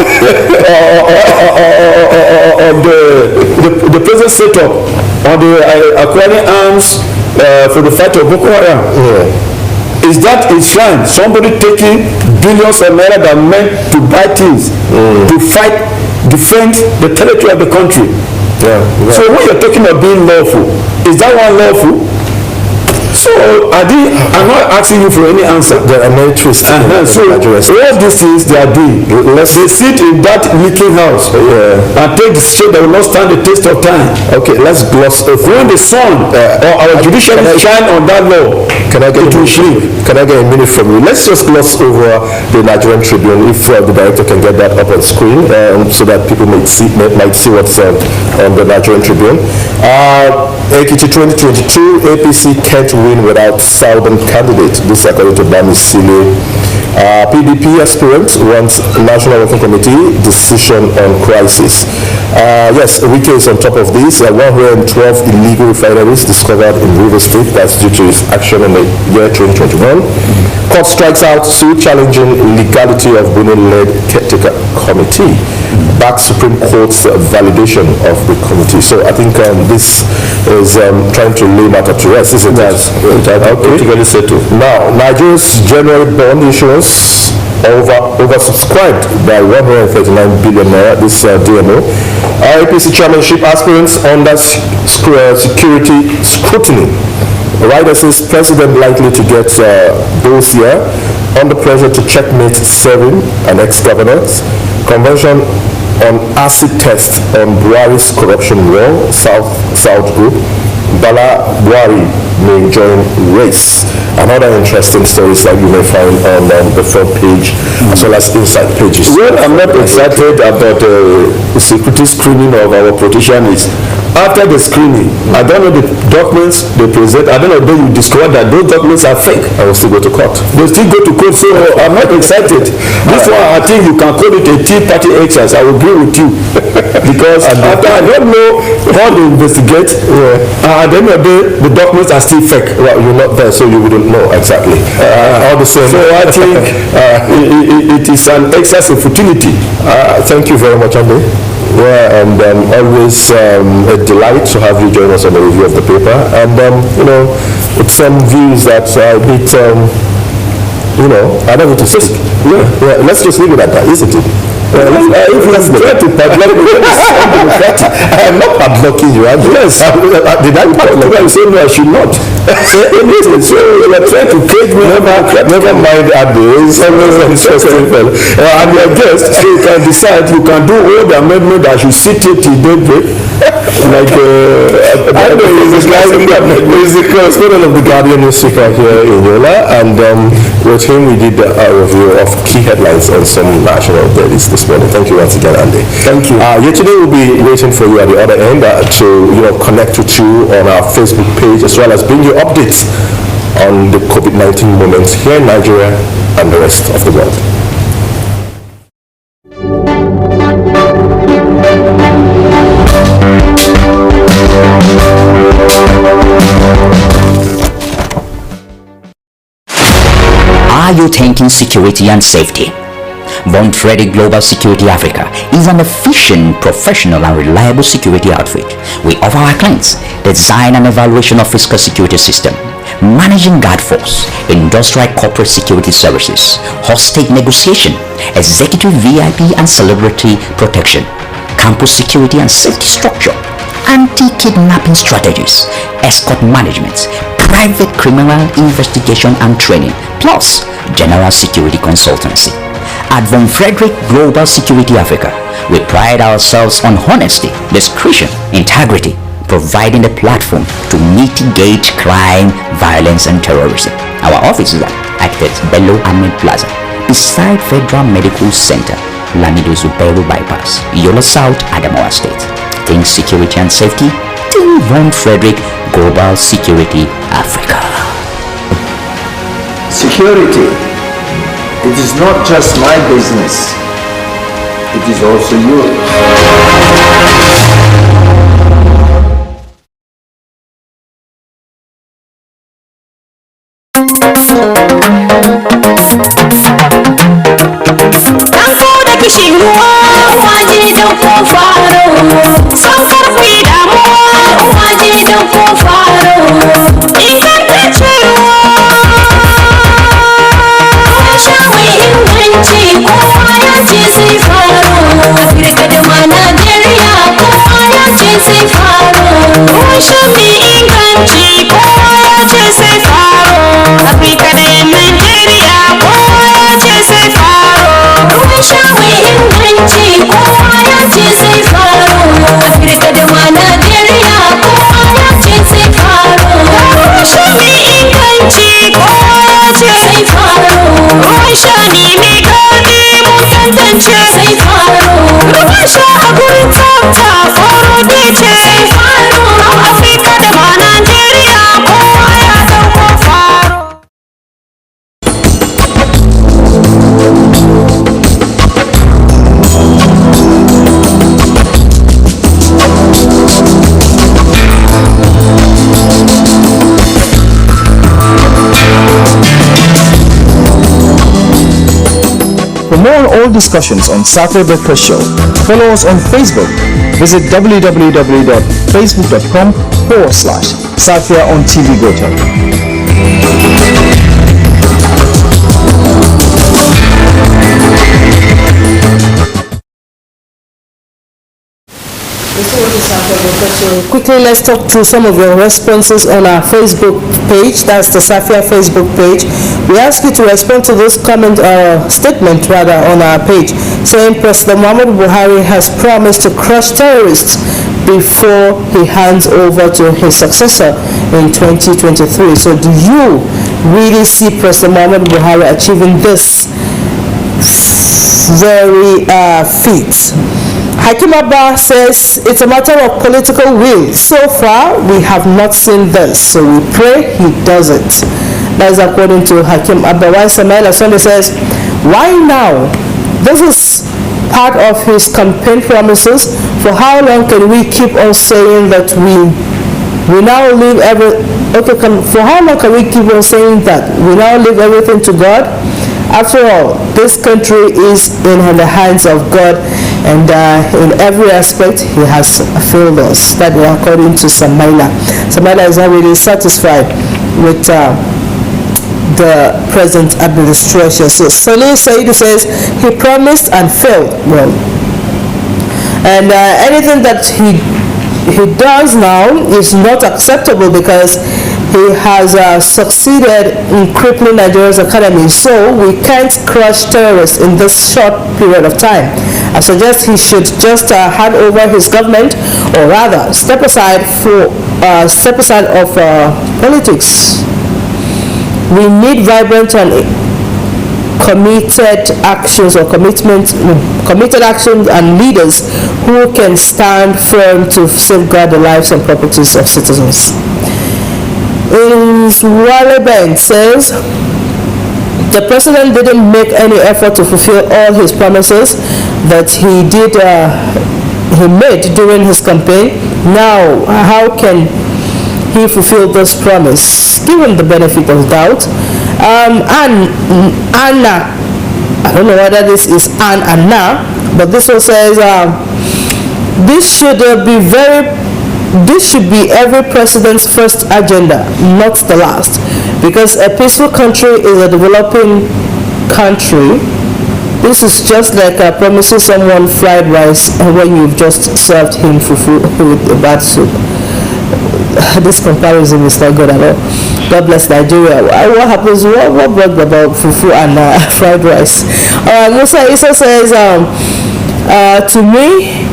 F: on the present setup on the acquiring arms for the fight of Boko Haram. Is that is fine. Somebody taking billions of naira that meant to buy things to fight, defend the territory of the country. So when you're talking about being lawful, is that one lawful? So I'm not asking you for any answer.
B: There are no twists.
F: So all these things they are doing. They sit in that leaking house and take the straight that will not stand the test of time.
B: Okay, let's gloss over.
F: When the sun or our judiciary shine on that law,
B: can I get a minute from you? Let's just gloss over the Nigerian Tribune, if the director can get that up on screen, so that people might see what's on the Nigerian Tribune. Ekiti 2022, APC can't win without Southern candidate. This according to Bami Sile. PDP aspirant wants National Working Committee decision on crisis. Yes, Wike is on top of this. 112 illegal refineries discovered in River State. That's due to his action in the year 2021. Court strikes out suit challenging legality of Benin-led caretaker committee. Back Supreme Court's validation of the committee. So I think this is trying to lay matter to rest, isn't it? Okay. Settled. Now, Nigeria's January bond issuance oversubscribed by 139 billion naira. This DMO. APC chairmanship aspirants under security scrutiny. Rider says president likely to get dossier under pressure to checkmate serving an ex-governors. Convention on acid test on Buhari's corruption war, South Group. Bala Buhari may join race. Another interesting stories that you may find on the front page as well as inside pages.
F: Well, I'm not excited about the security screening of our politicians. After the screening, I don't know the documents they present. I don't know if you discover that those documents are fake.
B: I will still go to court.
F: They still go to court, so I'm not excited. This one, I think you can call it a Tea Party exercise. I will agree with you. Because after I don't know how they investigate, at the end of the day, the documents are still fake.
B: Well, you're not there, so you wouldn't know exactly. All the same.
F: So I think it is an exercise of futility.
B: Thank you very much, Andy. Yeah, and always a delight to have you join us on the review of the paper. And, with some views that are a bit, I don't know to say. Yeah, let's just leave it at that, isn't it?
F: If you try to padlock
B: I am not padlocking you.
F: Yes.
B: Did I padlock you?
F: Say no, I should not say anything. So you are trying to cage me.
B: Never mind, Abdi. It's always an interesting fellow.
F: I'm your guest, so you can decide. You can do all the amendment that should sit it till daybreak. Like
B: I know he's the correspondent of the Guardian newspaper here in Yola, and with him we did a review of key headlines on some national dailies this morning. Thank you once again, Andy.
F: Thank you.
B: Yesterday we'll be waiting for you at the other end to connect with you on our Facebook page, as well as bring you updates on the COVID-19 moments here in Nigeria and the rest of the world.
G: Are you thinking security and safety? Von Frederick Global Security Africa is an efficient, professional and reliable security outfit. We offer our clients design and evaluation of physical security system, managing guard force, industrial corporate security services, hostage negotiation, executive VIP and celebrity protection, campus security and safety structure, anti-kidnapping strategies, escort management, private criminal investigation and training, plus general security consultancy. At Von Frederick Global Security Africa, we pride ourselves on honesty, discretion, integrity, providing a platform to mitigate crime, violence, and terrorism. Our office is at Architect Bello Ahmed Plaza, beside Federal Medical Center, Lamido Zubero Bypass, Yola South, Adamawa State. Think security and safety? Think Von Frederick Global Security Africa.
H: Security. It is not just my business, it is also yours.
I: Show me in country, boy, just say shani mai gani mun tantance sai faro ruwan sha a gurin tsafta faro da ce sai faro Afirka da ma Najeriya kowa ya dauko faro.
J: For more on all discussions on Safia Breakfast Show, follow us on Facebook. Visit www.facebook.com/Safia on TV Gotel.
A: Quickly, let's talk through some of your responses on our Facebook page. That's the Safia Facebook page. We ask you to respond to this comment statement rather on our page, saying President Muhammad Buhari has promised to crush terrorists before he hands over to his successor in 2023. So do you really see President Muhammad Buhari achieving this very feat? Hakim Abba says it's a matter of political will. So far, we have not seen this, so we pray he does it. That is according to Hakim Abba. While Samuel Sunday says, why now? This is part of his campaign promises. For how long can we keep on saying that we now leave for how long can we keep on saying that we now leave everything to God? After all, this country is in the hands of God, and in every aspect he has failed us. That is according to Samaila. Samaila is not really satisfied with the present administration. So Salih Said says he promised and failed. Well, and anything that he does now is not acceptable because he has succeeded in crippling Nigeria's economy. So we can't crush terrorists in this short period of time. I suggest he should just hand over his government, or rather step aside of politics. We need vibrant and committed actions and leaders who can stand firm to safeguard the lives and properties of citizens. Wale Ben says the president didn't make any effort to fulfill all his promises that he made during his campaign. Now, how can he fulfill this promise? Give him the benefit of doubt. Anna, I don't know whether this is Anna, but this one says this should be every president's first agenda, not the last, because a peaceful country is a developing country. This is just like promising someone fried rice when you've just served him fufu with a bad soup. This comparison is not good at all. God bless Nigeria. What happens? What brought about fufu and fried rice? Musa Isa says, to me,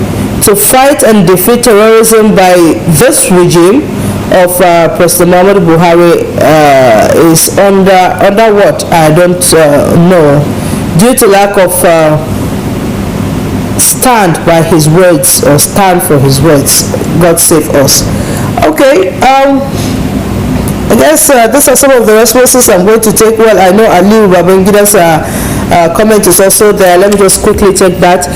A: to fight and defeat terrorism by this regime of President Muhammad Buhari is under what? I don't know. Due to lack of stand by his words or stand for his words. God save us. Okay, I guess these are some of the responses I'm going to take. Well, I know Ali Babangida's comment is also there. Let me just quickly take that.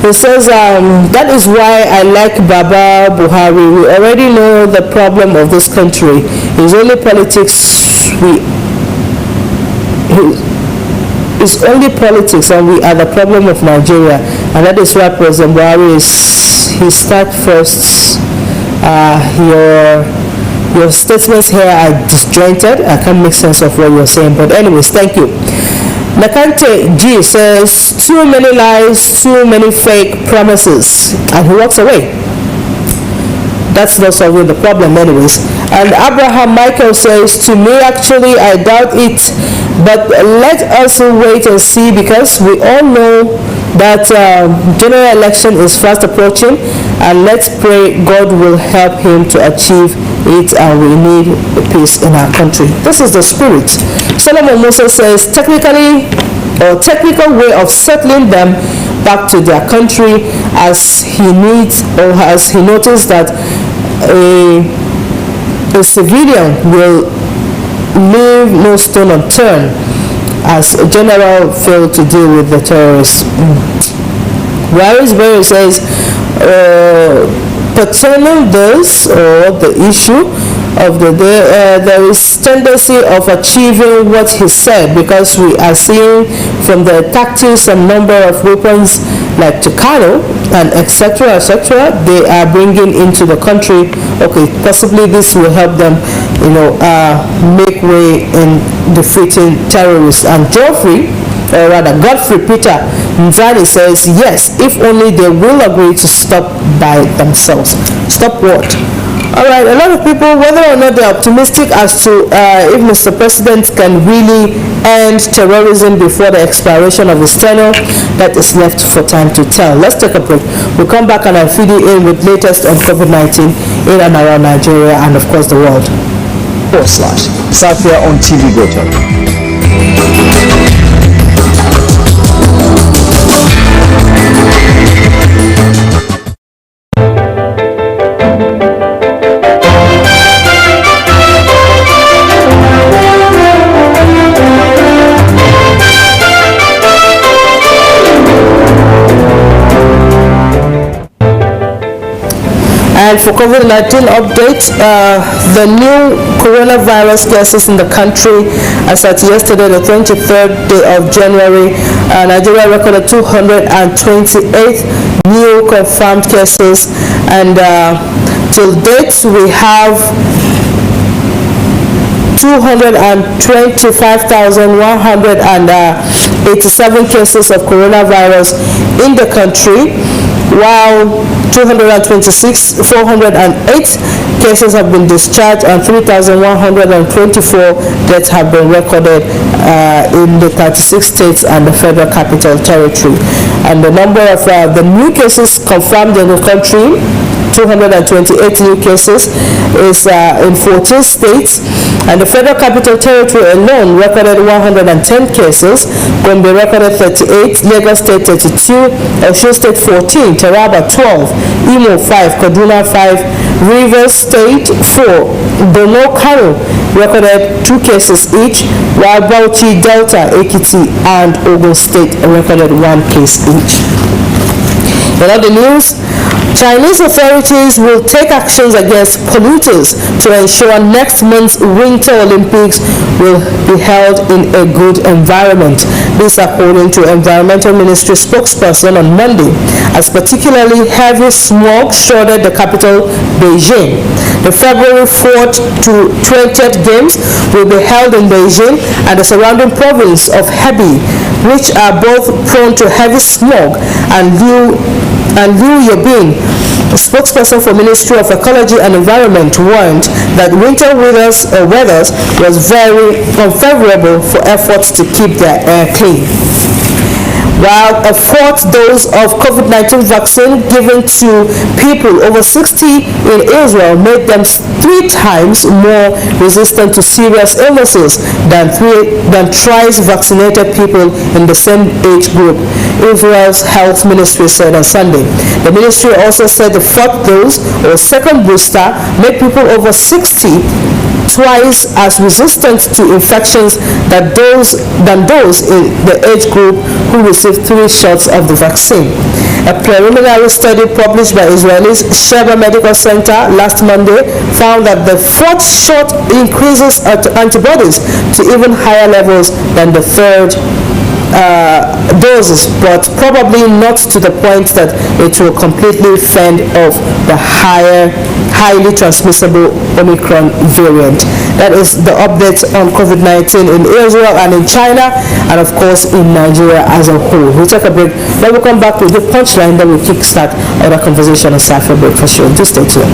A: He says, that is why I like Baba Buhari. We already know the problem of this country. It's only politics. It's only politics, and we are the problem of Nigeria. And that is why President Buhari he start first. Your statements here are disjointed. I can't make sense of what you're saying. But anyways, thank you. Nakante G says, too many lies, too many fake promises, and he walks away. That's not solving the problem anyways. And Abraham Michael says, to me actually I doubt it, but let us wait and see, because we all know that general election is fast approaching, and let's pray God will help him to achieve it, and we need peace in our country. This is the spirit. Solomon Moses says, technically or technical way of settling them back to their country, as he needs or as he noticed that a civilian will leave no stone unturned as a general failed to deal with the terrorists. Whereas Berry says, pertaining this or the issue of the day, there is tendency of achieving what he said, because we are seeing from the tactics and number of weapons like Tucano and etc. they are bringing into the country. Okay, possibly this will help them, make way in defeating terrorists. And Godfrey Peter Nzani says, yes, if only they will agree to stop by themselves. Stop what? All right, a lot of people, whether or not they're optimistic as to if Mr. President can really end terrorism before the expiration of his tenure, that is left for time to tell. Let's take a break. We'll come back and I'll feed you in with latest on COVID-19 in and around Nigeria and of course the world.
J: Safia on TV Gotel.
A: And for COVID-19 update, the new coronavirus cases in the country as at yesterday, the 23rd day of January, Nigeria recorded 228 new confirmed cases, and till date we have 225,187 cases of coronavirus in the country, while 408 cases have been discharged and 3,124 deaths have been recorded in the 36 states and the Federal Capital Territory. And the number of the new cases confirmed in the country, 228 new cases, is in 14 states, and the Federal Capital Territory alone recorded 110 cases, Gombe recorded 38, Lagos State 32, Osun State 14, Taraba 12, Imo 5, Kaduna 5, Rivers State 4, Borno Kano recorded 2 cases each, while Bauchi, Delta, Ekiti, and Ogun State recorded 1 case each. In other news, Chinese authorities will take actions against polluters to ensure next month's Winter Olympics will be held in a good environment. This according to Environmental Ministry spokesperson on Monday, as particularly heavy smog shrouded the capital, Beijing. The February 4th to 20th Games will be held in Beijing and the surrounding province of Hebei, which are both prone to heavy smog, and Liu Yebin, the spokesperson for Ministry of Ecology and Environment, warned that winter weather was very unfavorable for efforts to keep their air clean. While a 4th dose of COVID-19 vaccine given to people over 60 in Israel made them 3 times more resistant to serious illnesses than twice vaccinated people in the same age group, Israel's health ministry said on Sunday. The ministry also said the 4th dose or second booster made people over 60 twice as resistant to infections than those in the age group who received 3 shots of the vaccine. A preliminary study published by Israel's Sheba Medical Center last Monday found that the 4th shot increases antibodies to even higher levels than the 3rd doses, but probably not to the point that it will completely fend off the highly transmissible Omicron variant. That is the update on COVID-19 in Israel and in China, and of course in Nigeria as a whole. We'll take a break, then we'll come back with the punchline, then we'll kickstart other conversation on Saturday Breakfast Show. Do stay tuned.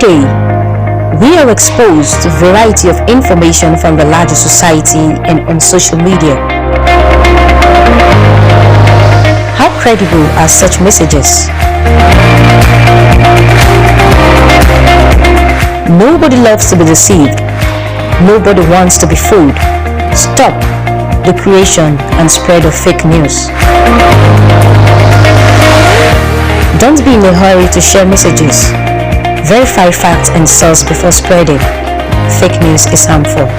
C: day, we are exposed to a variety of information from the larger society and on social media. How credible are such messages? Nobody loves to be deceived. Nobody wants to be fooled. Stop the creation and spread of fake news. Don't be in a hurry to share messages. Verify facts and source before spreading. Fake news is harmful.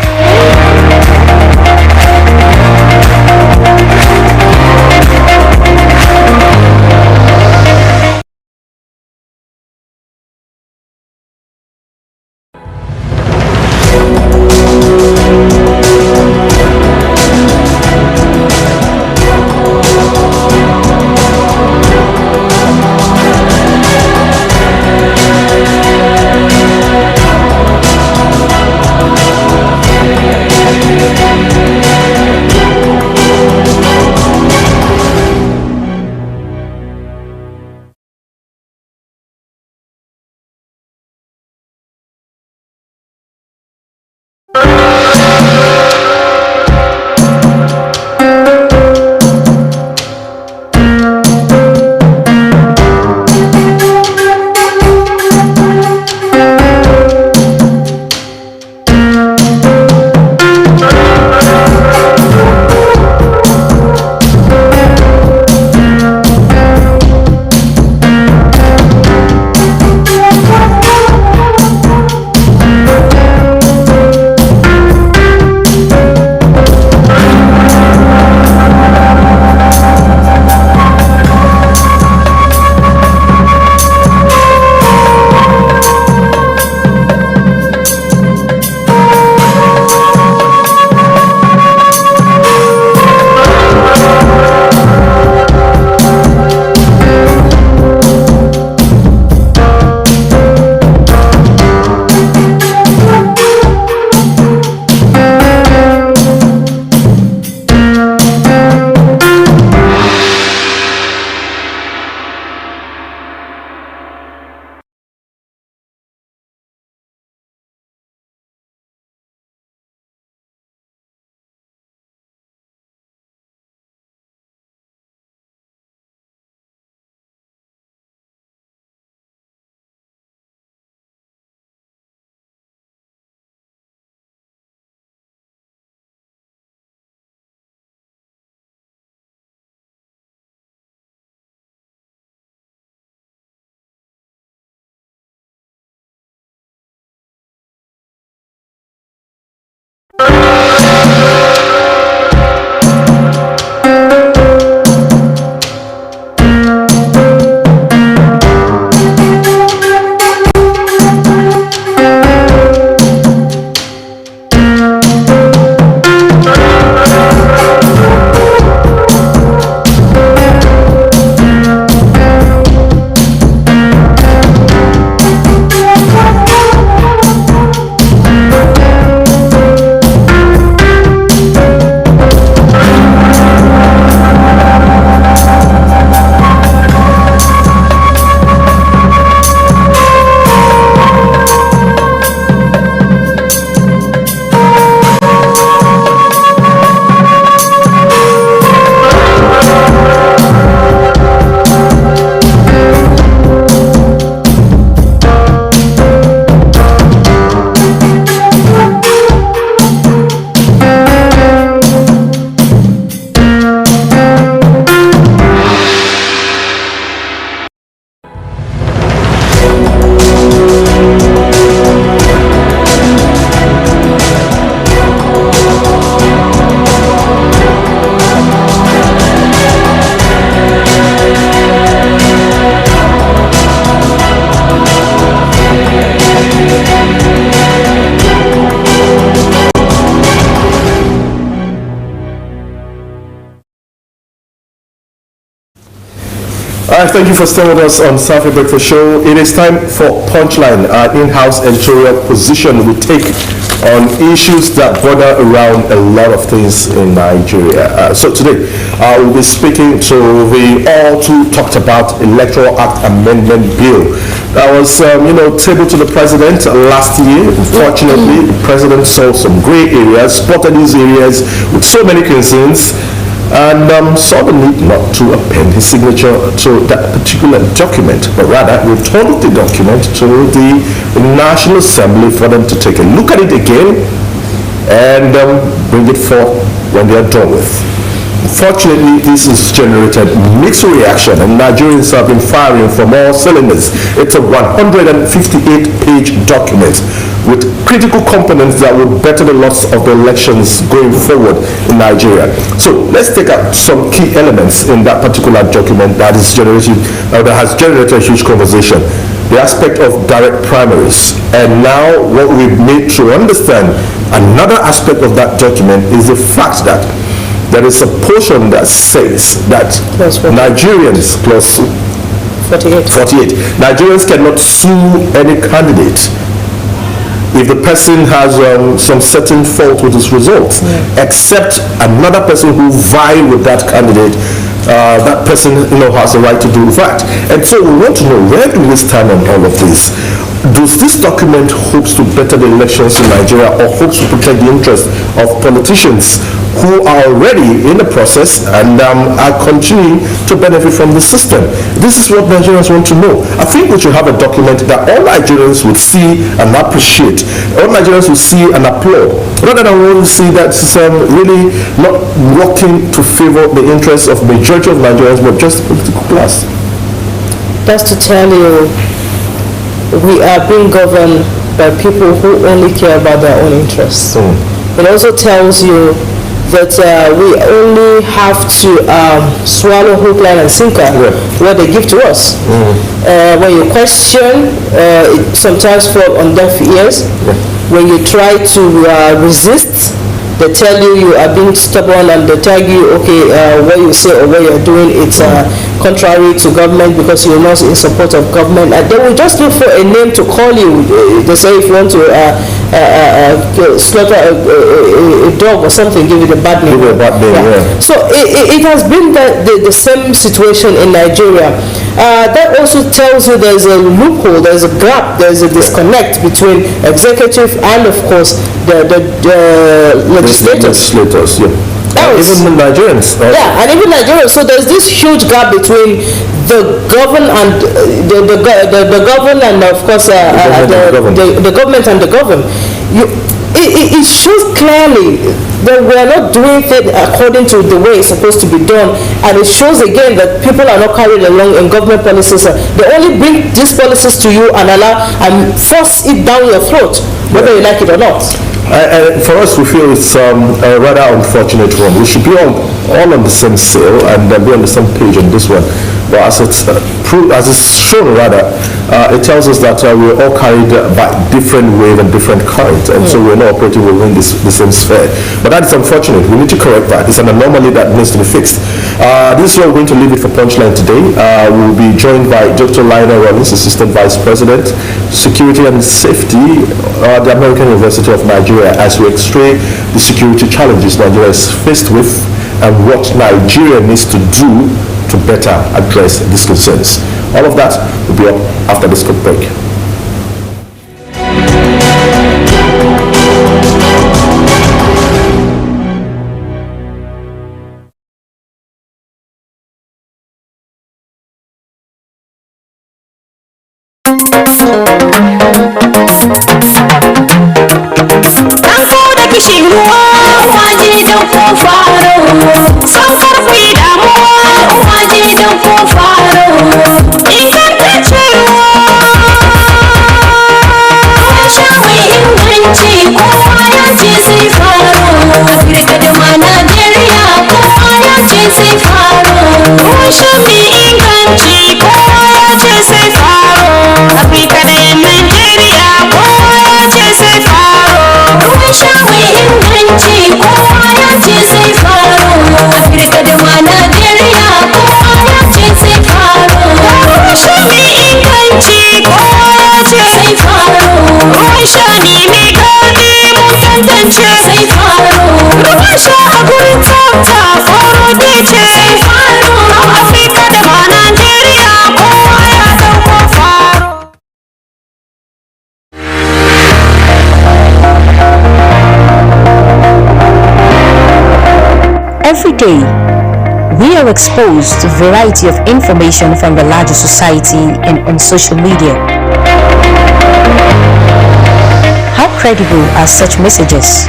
B: Thank you for staying with us on Safi Breakfast Show. It is time for Punchline, our in-house editorial position we take on issues that border around a lot of things in Nigeria. So today, we'll be speaking to the all too talked about Electoral Act Amendment Bill that was, tabled to the president last year. Unfortunately, the president saw some gray areas, spotted these areas with so many concerns, and saw the need not to append his signature to that particular document, but rather returned the document to the National Assembly for them to take a look at it again and bring it forth when they are done with. Unfortunately, this has generated mixed reaction, and Nigerians have been firing from all cylinders. It's a 158-page document with critical components that will better the loss of the elections going forward in Nigeria. So let's take out some key elements in that particular document that has generated a huge conversation. The aspect of direct primaries, and now what we've made to understand another aspect of that document is the fact that there is a portion that says that Nigerians, plus 48, Nigerians cannot sue any candidate if the person has some certain fault with his results, except another person who vied with that candidate. That person has a right to do that. And so we want to know, where do we stand on all of this? Does this document hopes to better the elections in Nigeria, or hopes to protect the interests of politicians who are already in the process and are continuing to benefit from the system? This is what Nigerians want to know. I think we should have a document that all Nigerians would see and appreciate. All Nigerians would see and applaud, rather than want to see that's really not working to favor the interests of majority of Nigerians, but just the political class.
A: That's to tell you, we are being governed by people who only care about their own interests. It also tells you that we only have to swallow hook, line, and sinker what they give to us. When you question, it sometimes falls on deaf ears. When you try to resist, they tell you are being stubborn, and they tell you, okay, what you say or what you're doing, it's contrary to government because you're not in support of government. And they will just look for a name to call you. They say if you want to slaughter a dog or something, give it a bad name. So it has been the same situation in Nigeria. That also tells you there's a loophole, there's a gap, there's a disconnect between executive and, of course, the legislators.
B: Even Nigerians.
A: And even Nigerians. So there's this huge gap between the governed and the governed, and of course the government and the governed. It shows clearly that we are not doing things according to the way it's supposed to be done, and it shows again that people are not carried along in government policies. They only bring these policies to you and allow and force it down your throat, whether you like it or not.
B: For us, we feel it's a rather unfortunate one. We should be all on the same sail and be on the same page on this one. But as it's shown, it tells us that we're all carried by different wave and different current, and so we're not operating within the same sphere. But that is unfortunate. We need to correct that. It's an anomaly that needs to be fixed. This is where we're going to leave it for Punchline today. We'll be joined by Dr. Lionel Rollins, Assistant Vice President, Security and Safety at the American University of Nigeria, as we x-ray the security challenges Nigeria is faced with and what Nigeria needs to do to better address these concerns. All of that will be up after this quick break.
C: Every day, we are exposed to a variety of information from the larger society and on social media. How credible are such messages?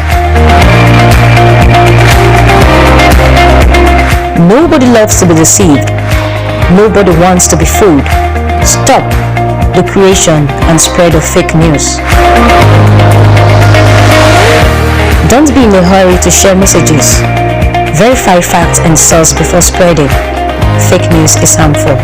C: Nobody loves to be deceived. Nobody wants to be fooled. Stop the creation and spread of fake news. Don't be in a hurry to share messages. Verify facts and source before spreading. Fake news is harmful.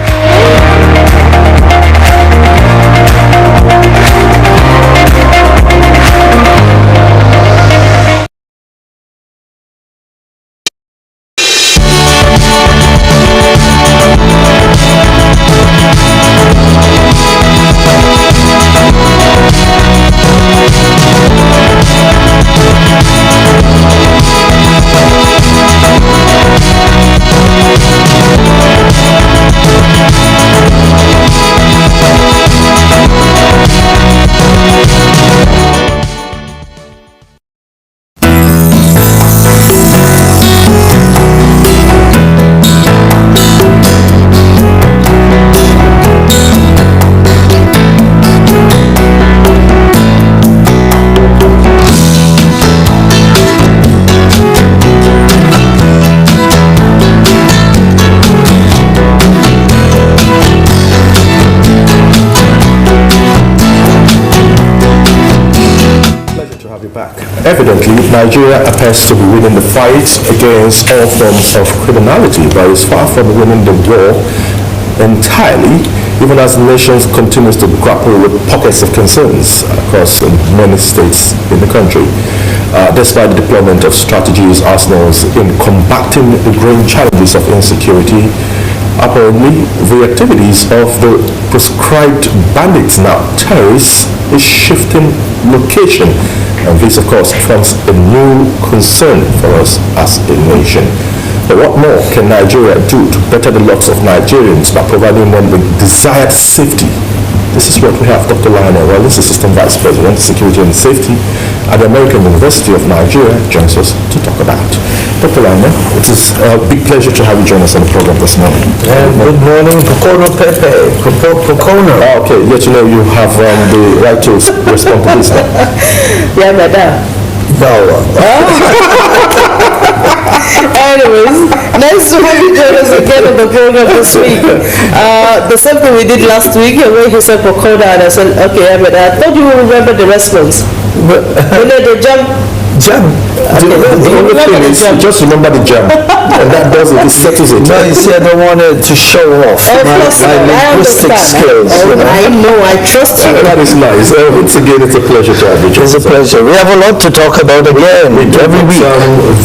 B: Evidently, Nigeria appears to be winning the fight against all forms of criminality, but is far from winning the war entirely, even as the nation continues to grapple with pockets of concerns across many states in the country. Despite the deployment of strategies, arsenals in combating the growing challenges of insecurity, apparently the activities of the proscribed bandits, now terrorists, is shifting location. And this, of course, forms a new concern for us as a nation. But what more can Nigeria do to better the lots of Nigerians by providing them with desired safety? This is what we have Dr. Lionel Wallace, Assistant Vice President, Security and Safety at the American University of Nigeria, joins us to talk about. Dr. Lionel, it is a big pleasure to have you join us on the program this morning.
H: Good morning, Pocono Pepe. Pocono.
B: Okay, let you know you have the right to respond to this now.
A: Yeah, madam. Anyways, nice to have you join us again on the program this week. The same thing we did last week, where he said Pocono, and I said, okay, but I thought you would remember the response. You know, the jump.
B: The only thing is, just remember the jam. And that does it, it settles it.
H: No, you see, I don't want it to show off my linguistic skills.
A: I know, I trust you.
B: That is nice. Once again, it's a pleasure to have you.
H: It's a pleasure. We have a lot to talk about again every week.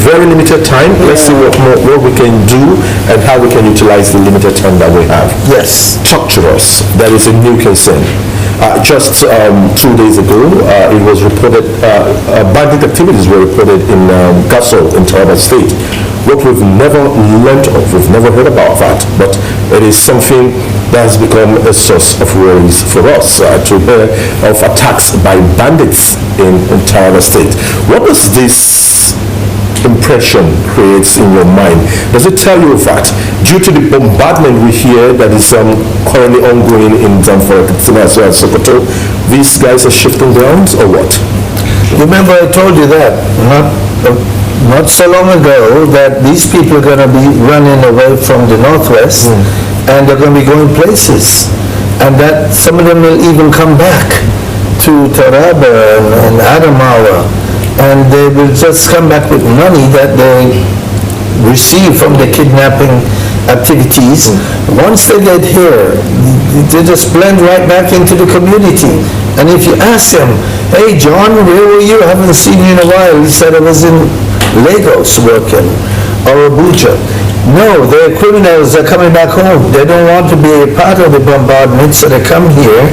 B: Very limited time. Let's see what we can do and how we can utilize the limited time that we have.
H: Yes.
B: Talk to us. There is a new concern. Just 2 days ago, it was reported, bandit activities were reported in Gotel in Taraba State. What we've never learned of, we've never heard about that, but it is something that has become a source of worries for us to hear of attacks by bandits in Taraba State. What does this impression creates in your mind? Does it tell you that due to the bombardment we hear that is currently ongoing in Zamfara, Katsina, as well as Sokoto, these guys are shifting grounds or what?
H: Remember I told you that not so long ago that these people are going to be running away from the northwest and they're going to be going places, and that some of them will even come back to Taraba and Adamawa, and they will just come back with money that they receive from the kidnapping activities. Once they get here, they just blend right back into the community. And if you ask them, hey John, where were you? I haven't seen you in a while. He said I was in Lagos working, or Abuja. No, they're criminals. They're coming back home. They don't want to be a part of the bombardment, so they come here.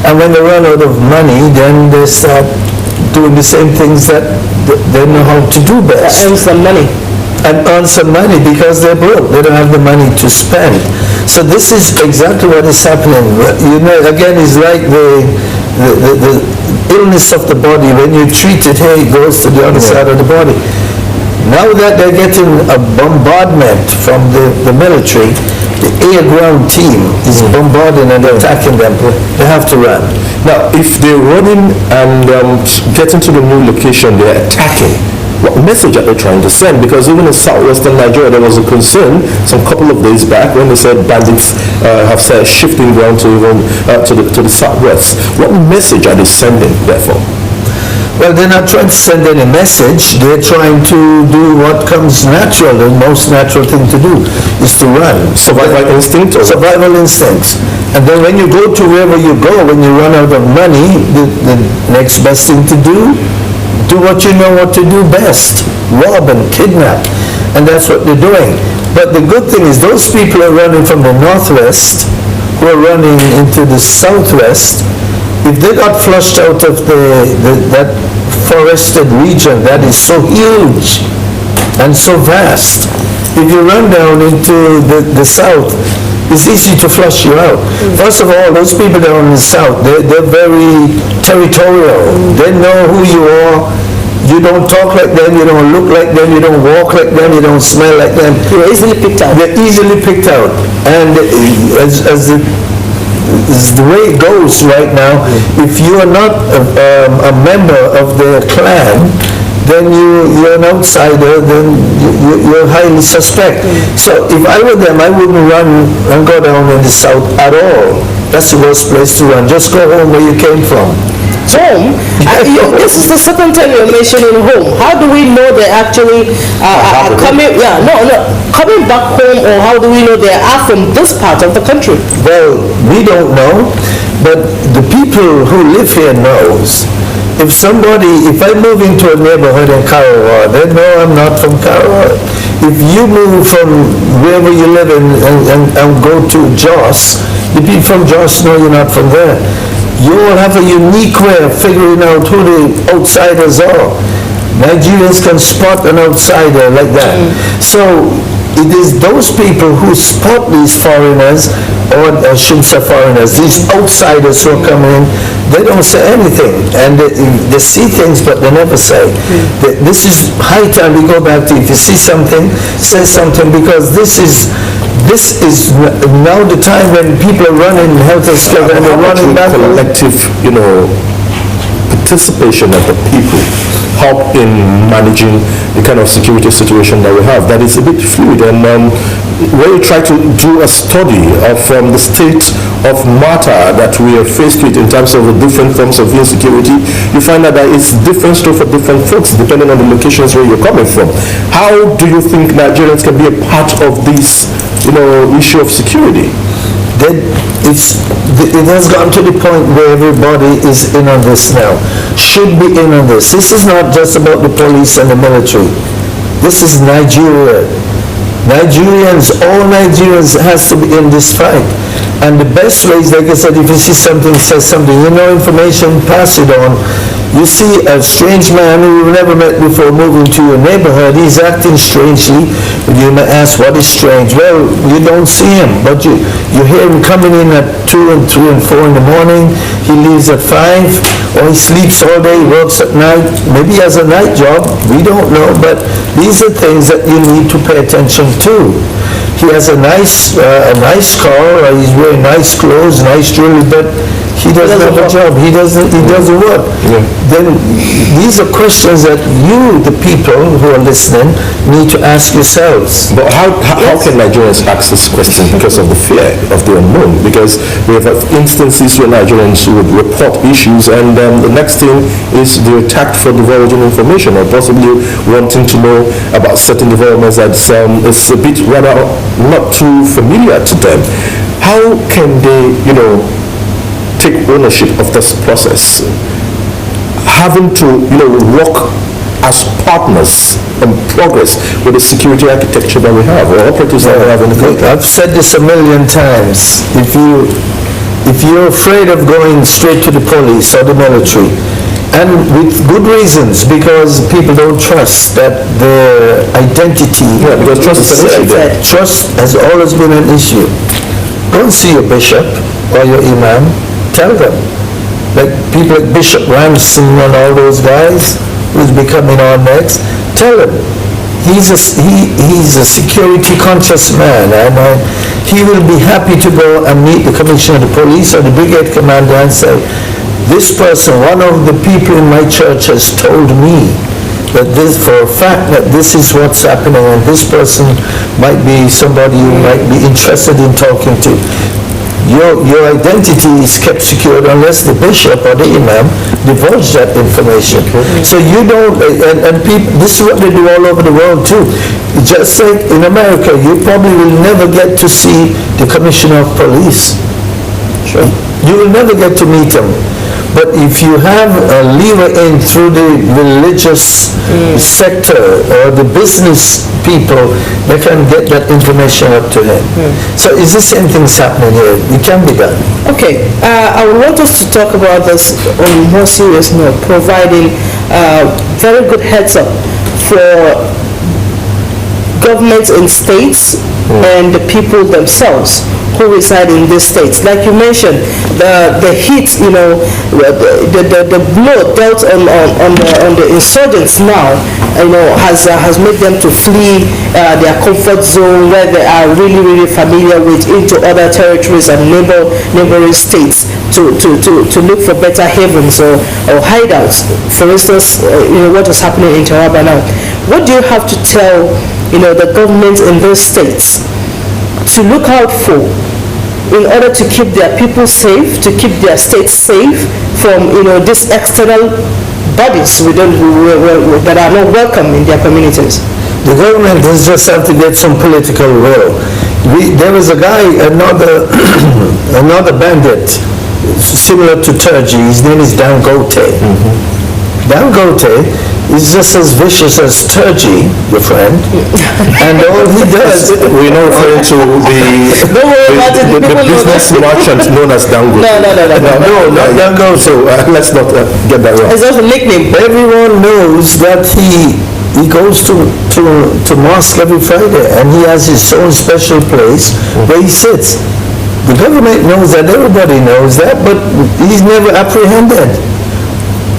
H: And when they run out of money, then they start doing the same things that they know how to do best.
A: Earn some money.
H: And earn some money because they're broke. They don't have the money to spend. So this is exactly what is happening. You know, again, it's like the illness of the body. When you treat it, hey, it goes to the other side of the body. Now that they're getting a bombardment from the military, the air ground team is bombarding and attacking them. They have to run.
B: Now, if they're running and getting to the new location, they're attacking. What message are they trying to send? Because even in southwestern Nigeria, there was a concern some couple of days back when they said bandits have said shifting ground to even to the southwest. What message are they sending, therefore?
H: Well, they're not trying to send any message. They're trying to do what comes natural. The most natural thing to do is to run.
B: Survival instinct?
H: Survival instinct. And then when you go to wherever you go, when you run out of money, the next best thing to do what you know what to do best. Rob and kidnap. And that's what they're doing. But the good thing is those people are running from the northwest, who are running into the southwest. If they got flushed out of that forested region that is so huge and so vast, if you run down into the south, it's easy to flush you out. First of all, those people down in the south, they're very territorial. They know who you are. You don't talk like them, you don't look like them, you don't walk like them, you don't smell like them.
A: You're easily picked out.
H: They're easily picked out. And as the way it goes right now, if you are not a member of their clan, then you're an outsider, then you're highly suspect. So if I were them, I wouldn't run and go down in the south at all. That's the worst place to run. Just go home where you came from.
A: Home? This is the second time you're mentioning home. How do we know they're actually coming? Yeah, no, coming back home, or how do we know they are from this part of the country?
H: Well, we don't know, but the people who live here knows. If I move into a neighborhood in Karawa, they know I'm not from Karawa. If you move from wherever you live and go to Jos, the people from Jos know you're not from there. You will have a unique way of figuring out who the outsiders are. Nigerians can spot an outsider like that. So it is those people who spot these foreigners, or I shouldn't say foreigners, these outsiders who are coming in, they don't say anything. And they see things, but they never say. This is high time we go back to, if you see something, say something, because this is now the time when people are running helter-skelter and they're running back.
B: Collective, participation of the people help in managing the kind of security situation that we have. That is a bit fluid, and when you try to do a study of the state of matter that we are faced with in terms of the different forms of insecurity, you find that it's different stuff for different folks depending on the locations where you're coming from. How do you think Nigerians can be a part of this issue of security? It has gotten to the point where everybody is in on this now, should be in on this. This is not just about the police and the military. This is Nigeria. All Nigerians has to be in this fight. And the best way is, like I said, if you see something, say something, information, pass it on. You see a strange man who you've never met before moving to your neighborhood, he's acting strangely. You may ask, what is strange? Well, you don't see him, but you hear him coming in at 2 and 3 and 4 in the morning. He leaves at 5, or he sleeps all day, he works at night. Maybe he has a night job, we don't know, but these are things that you need to pay attention to. He has a nice car, he's wearing nice clothes, nice jewelry, but he doesn't have a job. He doesn't work. Yeah. Then these are questions that you, the people who are listening, need to ask yourselves. But how can Nigerians ask this question? Because of the fear of the unknown. Because we have instances where Nigerians would report issues, and the next thing is they're attacked for divulging information or possibly wanting to know about certain developments that is a bit rather not too familiar to them. How can they, take ownership of this process, having to work as partners and progress with the security architecture that we have, or operators that we have in the country?
H: I've said this a million times. If you're afraid of going straight to the police or the military, and with good reasons, because people don't trust that their identity.
B: Yeah, because trust is an issue.
H: Trust has always been an issue. Go and see your bishop or your imam. Tell them. Like people like Bishop Ramson and all those guys who's becoming our next. Tell them. he's a security conscious man, and he will be happy to go and meet the commissioner of the police or the brigade commander and say, this person, one of the people in my church has told me that this, for a fact, that this is what's happening, and this person might be somebody you might be interested in talking to. Your identity is kept secured unless the bishop or the imam divulge that information. So you don't, and people, this is what they do all over the world too. Just like in America, you probably will never get to see the commissioner of police. Sure. You will never get to meet him. But if you have a lever in through the religious sector or the business people, they can get that information up to him. So is the same things happening here? It can be done.
A: Okay, I would want us to talk about this on a more serious note, providing very good heads up for governments in states and the people themselves who reside in these states. Like you mentioned, the heat, you know, the blow dealt on the insurgents now, you know, has made them to flee their comfort zone where they are really familiar with, into other territories and neighboring states to look for better havens or hideouts. For instance, you know, what is happening in Taraba now. What do you have to tell, you know, the governments in those states to look out for in order to keep their people safe, to keep their states safe from, you know, these external bodies that are not welcome in their communities?
H: The government just have to get some political will. There was a guy, another bandit, similar to Turji. His name is Dan Gotel. Dan Gotel is just as vicious as Turji, your friend, and all he does...
B: We're not referring to the business merchant known as Dango.
H: No, not Dango.
B: So let's not get that wrong.
A: It's just a nickname.
H: Everyone knows that he goes to mosque every Friday, and he has his own special place where he sits. The government knows that, everybody knows that, but he's never apprehended.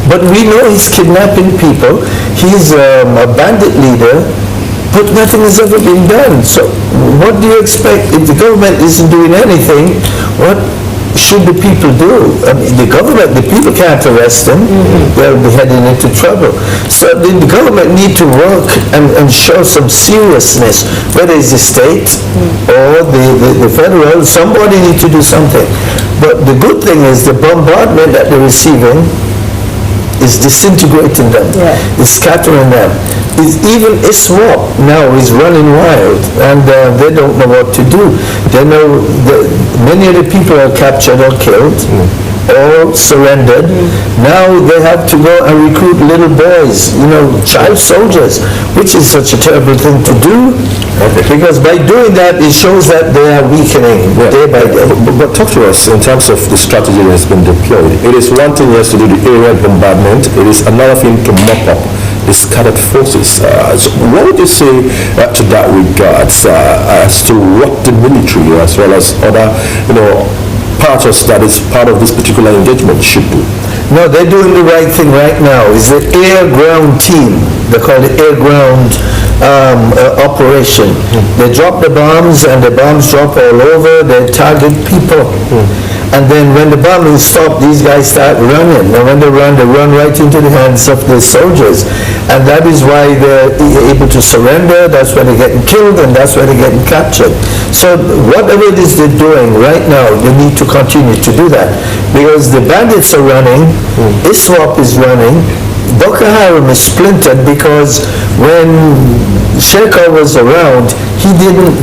H: But we know he's kidnapping people, he's a bandit leader, but nothing has ever been done. So what do you expect? If the government isn't doing anything, what should the people do? I mean, the people can't arrest him, they'll be heading into trouble. So the government need to work and show some seriousness, whether it's the state or the federal, somebody need to do something. But the good thing is the bombardment that they're receiving is disintegrating them, it's scattering them. Even ISWAP now is running wild, and they don't know what to do. They know that many of the people are captured or killed, or surrendered. Now they have to go and recruit little boys, you know, child soldiers, which is such a terrible thing to do, because by doing that, it shows that they are weakening day by day.
B: But talk to us in terms of the strategy that has been deployed. It is one thing, yes, to do the aerial bombardment. It is another thing to mop up the scattered forces. So what would you say to that regards as to what the military as well as other, you know, parts that is part of this particular engagement should do?
H: No, they're doing the right thing right now. It's the air-ground team. They call it air-ground operation. They drop the bombs, and the bombs drop all over. They target people. And then when the bombing stops, these guys start running. And when they run right into the hands of the soldiers. And that is why they're able to surrender. That's why they're getting killed, and that's why they're getting captured. So whatever it is they're doing right now, they need to continue to do that. Because the bandits are running, ISWAP is running, Boko Haram is splintered because when Shekhar was around, he didn't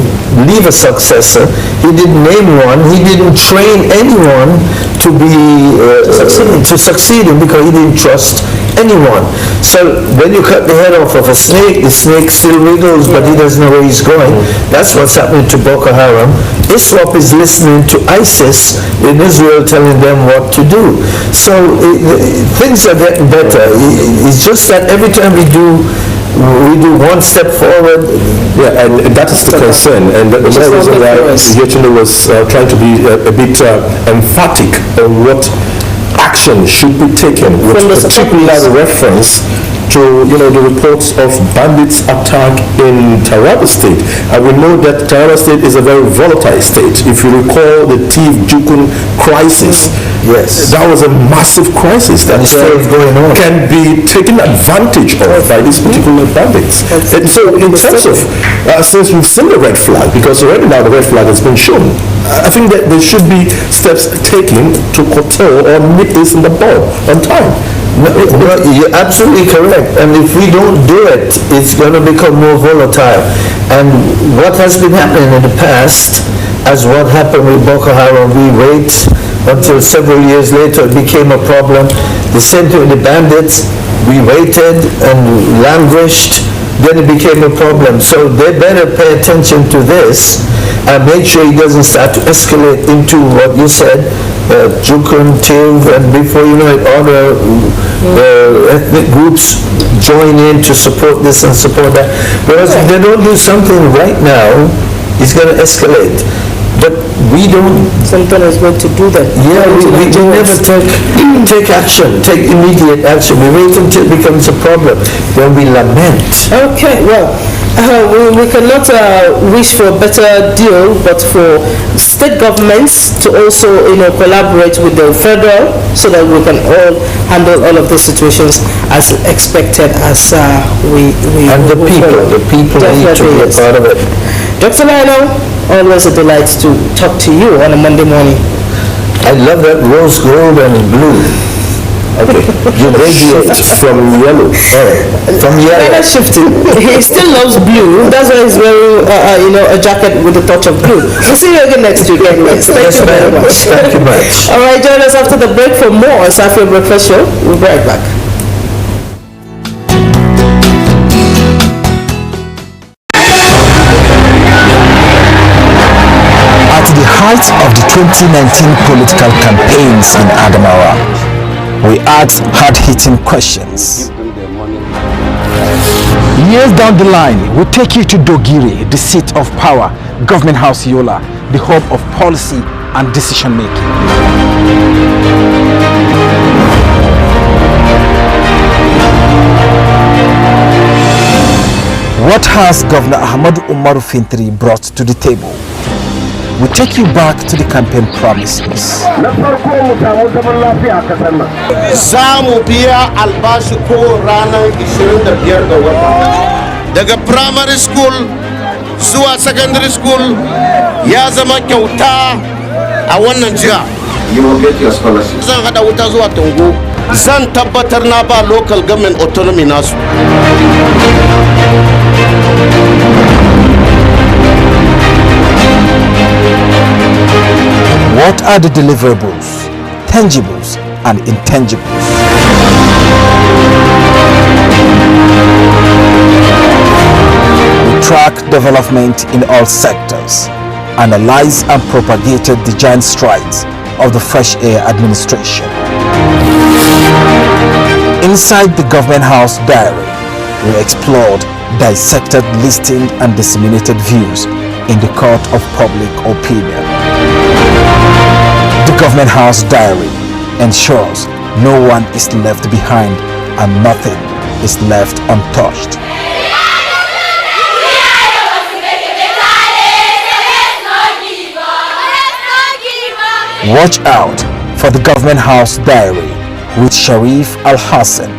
H: leave a successor, he didn't name one, he didn't train anyone to succeed him because he didn't trust anyone. So when you cut the head off of a snake, the snake still wiggles, but he doesn't know where he's going. That's what's happening to Boko Haram. ISWAP is listening to ISIS in Israel telling them what to do. So things are getting better. It's just that every time we do one step forward.
B: Yeah, and that is the concern. And the reason why Yechino was trying to be a bit emphatic on what action should be taken with particular reference to, the reports of bandits attack in Taraba State. And we know that Taraba State is a very volatile state. If you recall the Thief Jukun crisis,
H: yes,
B: that was a massive crisis that
H: still going on.
B: Can be taken advantage of by these particular bandits. And so in terms of, since we've seen the red flag, because already now the red flag has been shown, I think that there should be steps taken to curtail or nip this in the bud on time.
H: No, you're absolutely correct. And if we don't do it, it's going to become more volatile. And what has been happening in the past, as what happened with Boko Haram, we wait until several years later it became a problem. The same thing with the bandits, we waited and languished, then it became a problem. So they better pay attention to this and make sure it doesn't start to escalate into what you said, Jukun, Tiv, and before you know it, other ethnic groups join in to support this and support that. Whereas if they don't do something right now, it's going to escalate. But we don't...
A: Something is going to do that.
H: Yeah, we never take action, take immediate action. We wait until it becomes a problem. Then we lament.
A: Okay, well, we cannot wish for a better deal, but for state governments to also, collaborate with the federal so that we can all handle all of these situations as expected, as we
H: and the people need to be a part of it.
A: Dr. Lionel, always a delight to talk to you on a Monday morning.
H: I love that rose gold and blue. Okay, you radiate from yellow. From yellow.
A: Shifting. He still loves blue. That's why he's wearing, a jacket with a touch of blue. We'll see you again next week. Anyways. Thank you very much.
H: Thank you much.
A: All right, join us after the break for more on Safia Breakfast Show. We'll be right back.
K: At the height of the 2019 political campaigns in Adamawa, we asked hard-hitting questions. Years down the line, we'll take you to Dogiri, the seat of power, Government House Yola, the hub of policy and decision-making. What has Governor Ahmadu Umaru Fintiri brought to the table? We take you back to the campaign promises.
L: Za mu biya albashi ko ranar 25 ga wata. Daga primary school zuwa secondary school ya zama kyauta a wannan jiha. You will get your scholarship. Zan hada wuta zuwa Tungu. Zan tabbatar na ba local government autonomy nasu.
K: What are the deliverables, tangibles and intangibles? We track development in all sectors, analyze and propagated the giant strides of the Fresh Air administration. Inside the Government House Diary, we explored, dissected, listened and disseminated views in the court of public opinion. The Government House Diary ensures no one is left behind and nothing is left untouched. Watch out for the Government House Diary with Sharif Al-Hassan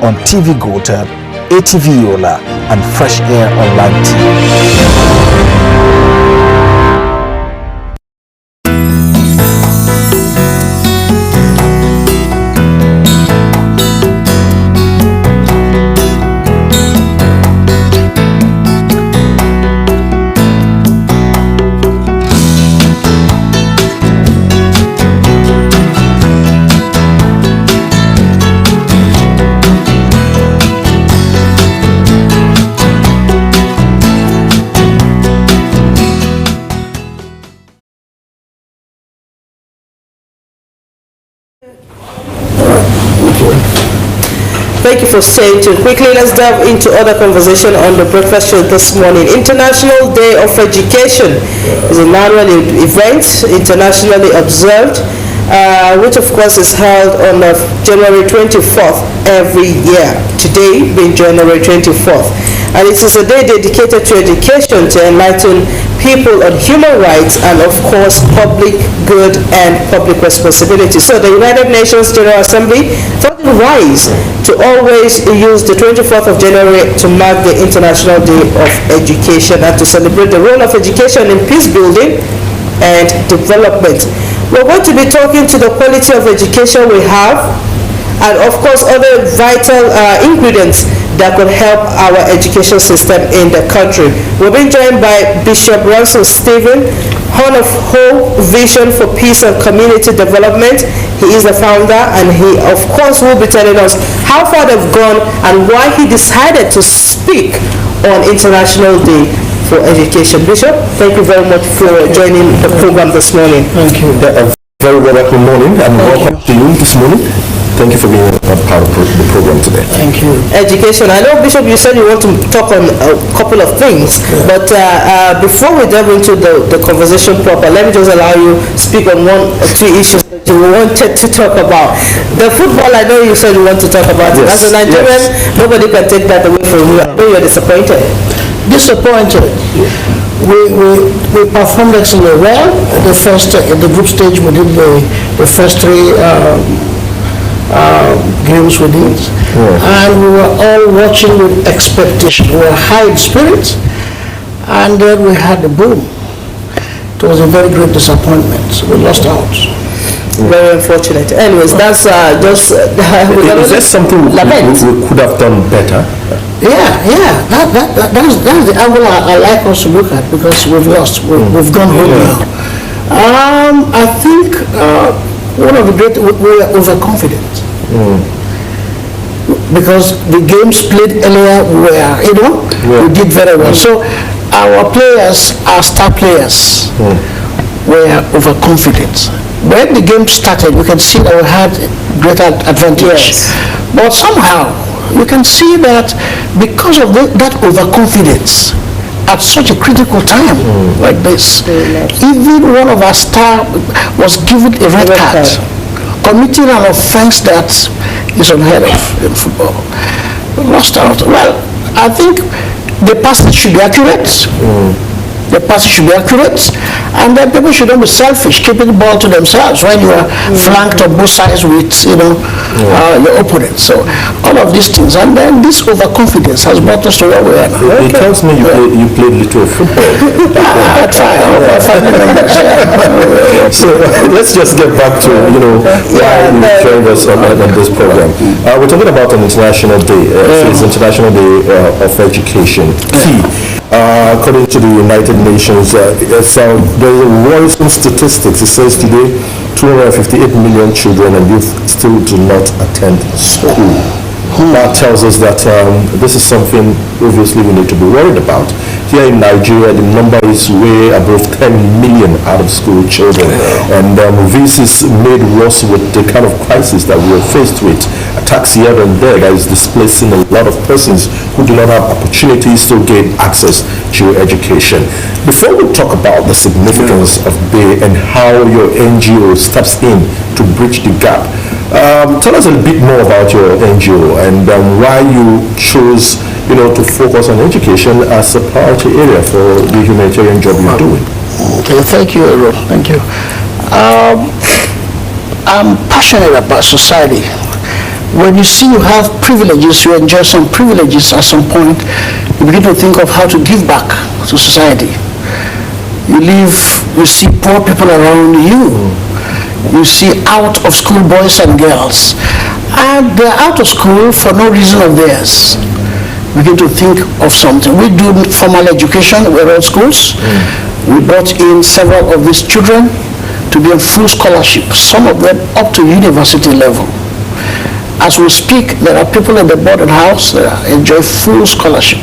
K: on TV Gotel, ATV Yola and Fresh Air Online TV.
A: Thank you for staying tuned. Quickly, let's delve into other conversation on the breakfast show this morning. International Day of Education is an annual event, internationally observed, which of course is held on January 24th every year. today being January 24th. And it is a day dedicated to education to enlighten people on human rights and, of course, public good and public responsibility. So the United Nations General Assembly thought it wise to always use the 24th of January to mark the International Day of Education and to celebrate the role of education in peace building and development. We're going to be talking to the quality of education we have and, of course, other vital ingredients that could help our education system in the country. We're being joined by Bishop Ransom Stephen, Horn of Hope Vision for Peace and Community Development. He is the founder, and he, of course, will be telling us how far they've gone and why he decided to speak on International Day for Education. Bishop, thank you very much for joining the program this morning.
B: Thank you. A very welcome morning, and welcome to you this morning. Thank you for being a part of the program today.
A: Thank you. Education. I know, Bishop, you said you want to talk on a couple of things, but before we delve into the conversation proper, let me just allow you to speak on one or two issues that you wanted to talk about. The football, I know you said you want to talk about it. As a Nigerian, nobody can take that away from you. I know you're disappointed.
M: Disappointed. We performed extremely well. The first, in the group stage, we did the first three games we did, and we were all watching with expectation. We were high in spirits, and then we had the boom. It was a very great disappointment. We lost out.
A: Very unfortunate. Anyways, that's just...
B: Is that something we could have done better?
M: Yeah. That's the angle I like us to look at, because we've lost. We've gone home now. I think one of the great... We were overconfident. Because the games played earlier we did very well. So our players, our star players, were overconfident. When the game started, we can see that we had greater advantage. Yes. But somehow, you can see that because of that overconfidence, at such a critical time like this, even one of our stars was given a red card, committing an offense that is unheard of in football. We lost out. Well, I think the passage should be accurate. The passage should be accurate, and then people shouldn't be selfish, keeping the ball to themselves when you are flanked on both sides with, your opponent. So all of these things, and then this overconfidence has brought us to where we are now.
B: It tells me you played little football.
M: I try.
B: So let's just get back to why you joined us on this program. We're talking about an international day. It's International Day of Education. Key. According to the United Nations, there's a worrisome statistics. It says today 258 million children and youth still do not attend school. That tells us that this is something obviously we need to be worried about. Here in Nigeria, the number is way above 10 million out of school children, and this is made worse with the kind of crisis that we are faced with. Attacks here and there that is displacing a lot of persons who do not have opportunities to gain access to education. Before we talk about the significance of Day and how your NGO steps in to bridge the gap, tell us a bit more about your NGO and why you chose to focus on education as a priority area for the humanitarian job you're doing.
M: Okay, thank you, Ero. Thank you. I'm passionate about society. When you see you have privileges, you enjoy some privileges at some point, you begin to think of how to give back to society. You see poor people around you. You see out of school boys and girls. And they're out of school for no reason of theirs. Begin to think of something. We do formal education, we're all schools. We brought in several of these children to be on full scholarship, some of them up to university level. As we speak, there are people in the boarding house that enjoy full scholarship.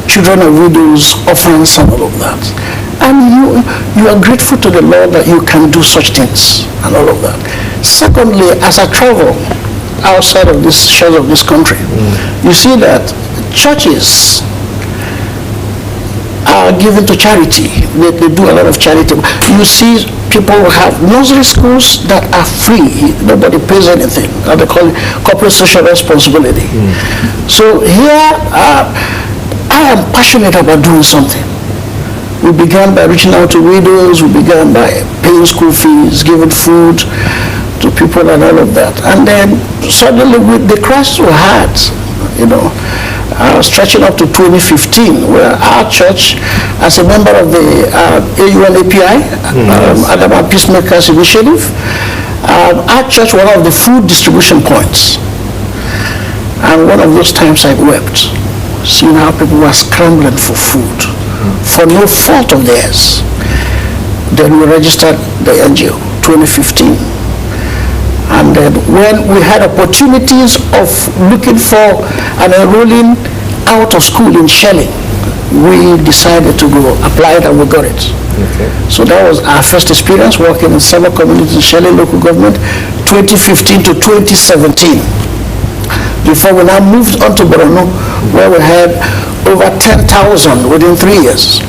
M: Children of widows, orphans, and all of that. And you are grateful to the Lord that you can do such things and all of that. Secondly, as I travel outside of this shores of this country, you see that churches are given to charity. They do a lot of charity. You see people have nursery schools that are free. Nobody pays anything. They call it corporate social responsibility. So here, I am passionate about doing something. We began by reaching out to widows. We began by paying school fees, giving food to people and all of that. And then suddenly with the crisis we had, stretching up to 2015, where our church, as a member of the AUN API, Adama Peacemakers Initiative, our church was one of the food distribution points. And one of those times I wept, seeing how people were scrambling for food, for no fault of theirs. Then we registered the NGO, 2015. And then when we had opportunities of looking for and enrolling out of school in Shelly, we decided to go apply it and we got it. Okay. So that was our first experience working in several communities in Shelly local government, 2015 to 2017. Before we now moved on to Borno, where we had over 10,000 within 3 years.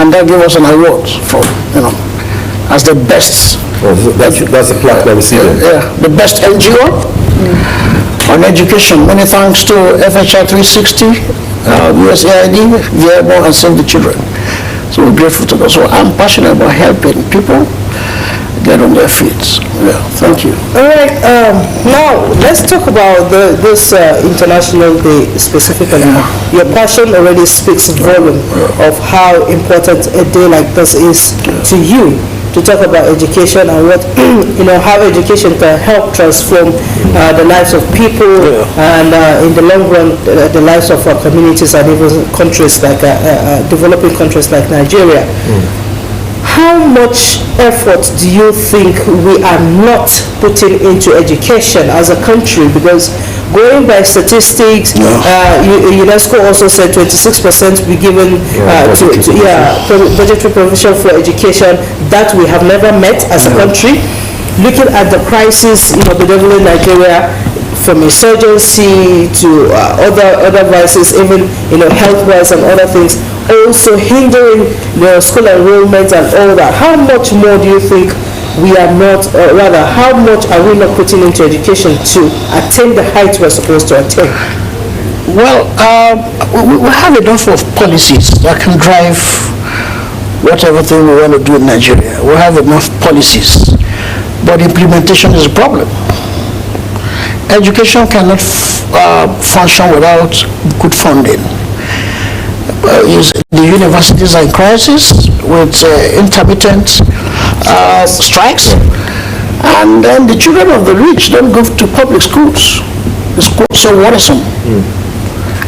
M: And that gave us an award for, as the best.
B: That's the plaque that we see there.
M: Yeah, the best NGO on education. Many thanks to FHR 360, USAID, VIABO, and Save the Children. So we're grateful to them. So I'm passionate about helping people get on their feet. Yeah, thank you.
A: All right, now let's talk about this International Day specifically. Your passion already speaks volume of how important a day like this is to you, to talk about education and what, how education can help transform the lives of people and in the long run, the lives of our communities and even countries like, developing countries like Nigeria. How much effort do you think we are not putting into education as a country? Because going by statistics, UNESCO also said 26% be given budgetary provision for education that we have never met as a country. Looking at the crisis, bedeviling Nigeria, from insurgency to other vices, even health-wise and other things, also hindering the school enrollment and all that. How much more do you think we are not, or rather, how much are we not putting into education to attain the heights we're supposed to attain?
M: Well, we have enough of policies that can drive whatever thing we want to do in Nigeria. We have enough policies, but implementation is a problem. Education cannot function without good funding. The universities are in crisis with intermittent strikes, and then the children of the rich don't go to public schools. The schools are so worrisome.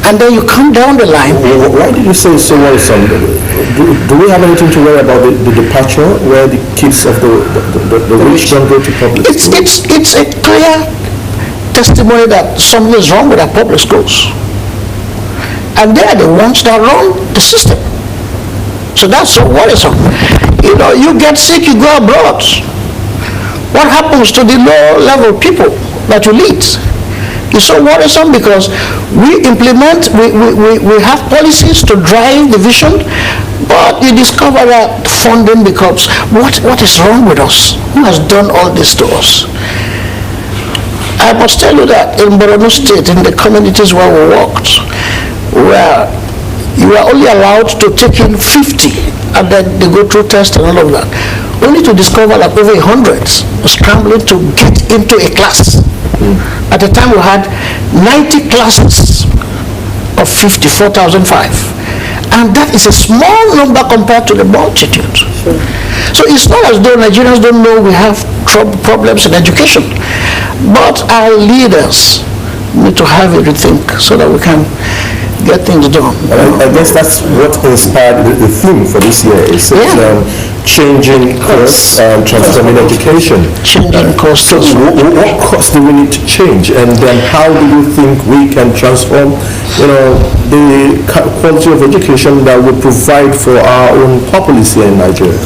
M: And then you come down the line.
B: Why did you say it's so worrisome? Do we have anything to worry about the departure where the kids of the rich don't go to public schools?
M: It's a clear testimony that something is wrong with our public schools. And they are the ones that run the system. So that's so worrisome. You get sick, you go abroad. What happens to the low-level people that you lead? It's so worrisome because we implement, we have policies to drive the vision, but you discover that funding becomes, what is wrong with us? Who has done all this to us? I must tell you that in Borno State, in the communities where we worked, where you are only allowed to take in 50 and then they go through tests and all of that, only to discover that over 100 were scrambling to get into a class. At the time we had 90 classes of 50, 4,005. And that is a small number compared to the multitude. So it's not as though Nigerians don't know we have problems in education, but our leaders need to have a rethink so that we can get things done.
B: I guess that's what inspired the theme for this year. It's changing course and transforming education.
M: Changing course.
B: So what course do we need to change, and then how do you think we can transform, the quality of education that will provide for our own populace here in Nigeria?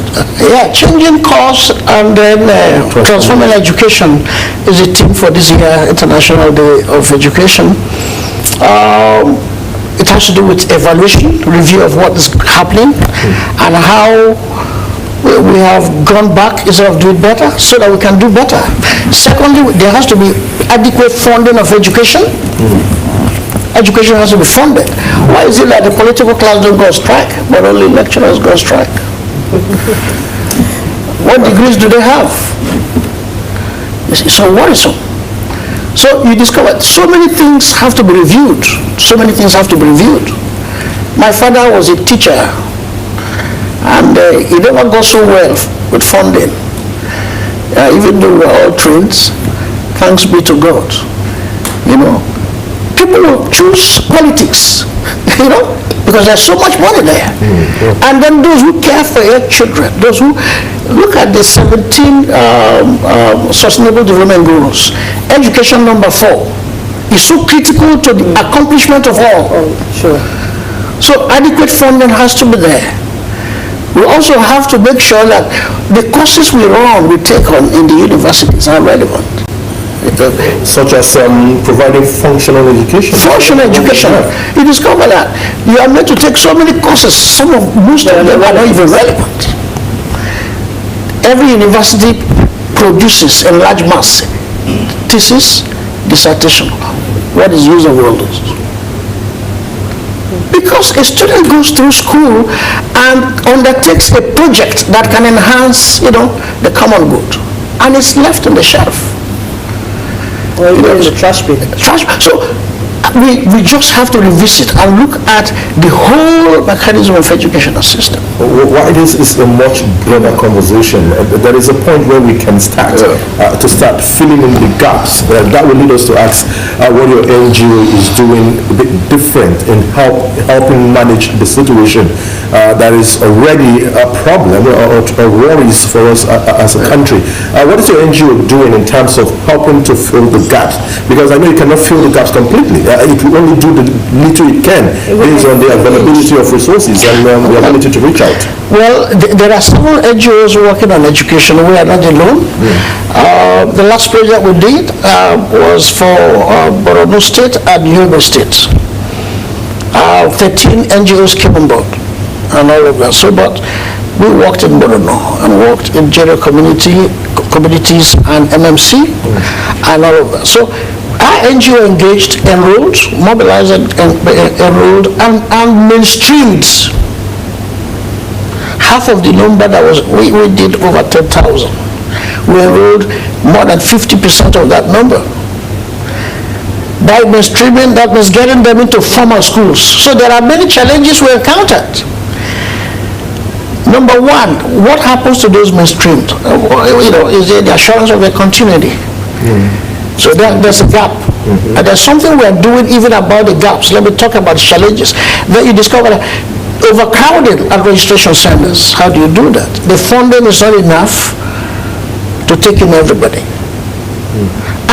M: Changing course and then transforming education is a theme for this year, International Day of Education. It has to do with evaluation, review of what is happening, and how we have gone back instead of doing better, so that we can do better. Secondly, there has to be adequate funding of education. Education has to be funded. Why is it that the political class don't go on strike, but only lecturers go on strike? What degrees do they have? It's so worrisome. So you discover so many things have to be reviewed. So many things have to be reviewed. My father was a teacher, and he never got so well with funding. Even though we are all trained, thanks be to God. You know, people will choose politics, you know, because there's so much money there. And then those who care for their children, those who look at the 17 Sustainable Development Goals, education number 4 is so critical to the accomplishment of all.
A: Sure.
M: So adequate funding has to be there. We also have to make sure that the courses we take on in the universities are relevant.
B: Such as providing functional education.
M: Functional education. You discover that you are meant to take so many courses, most of them are not even relevant. Every university produces in large mass thesis, dissertation. What is the use of all those? Because a student goes through school and undertakes a project that can enhance, you know, the common good, and it's left on the shelf.
A: Or in the trash bin.
M: So we just have to revisit and look at the whole mechanism of educational system.
B: Why this is a much broader conversation. There is a point where we can start filling in the gaps. That will lead us to ask what your NGO is doing a bit different in helping manage the situation that is already a problem or worries for us as a country. What is your NGO doing in terms of helping to fill the gaps? Because I know you cannot fill the gaps completely. It will only do the little it can based on the availability of resources and the ability to reach out.
M: Well, there are several NGOs working on education. We are not alone. The last project we did was for Borno State and Yobe State. 13 NGOs came on board and all of that. So, but we worked in Borno and worked in general communities and MMC and all of that. So our NGO engaged, enrolled, mobilized, enrolled, and mainstreamed half of the number that was, we did over 10,000. We enrolled more than 50% of that number. By mainstreaming, that was getting them into formal schools. So there are many challenges we encountered. Number one, what happens to those mainstreamed? You know, is there the assurance of their continuity? So there's a gap. And there's something we're doing even about the gaps. Let me talk about challenges. Then you discover that overcrowded at registration centers. How do you do that? The funding is not enough to take in everybody.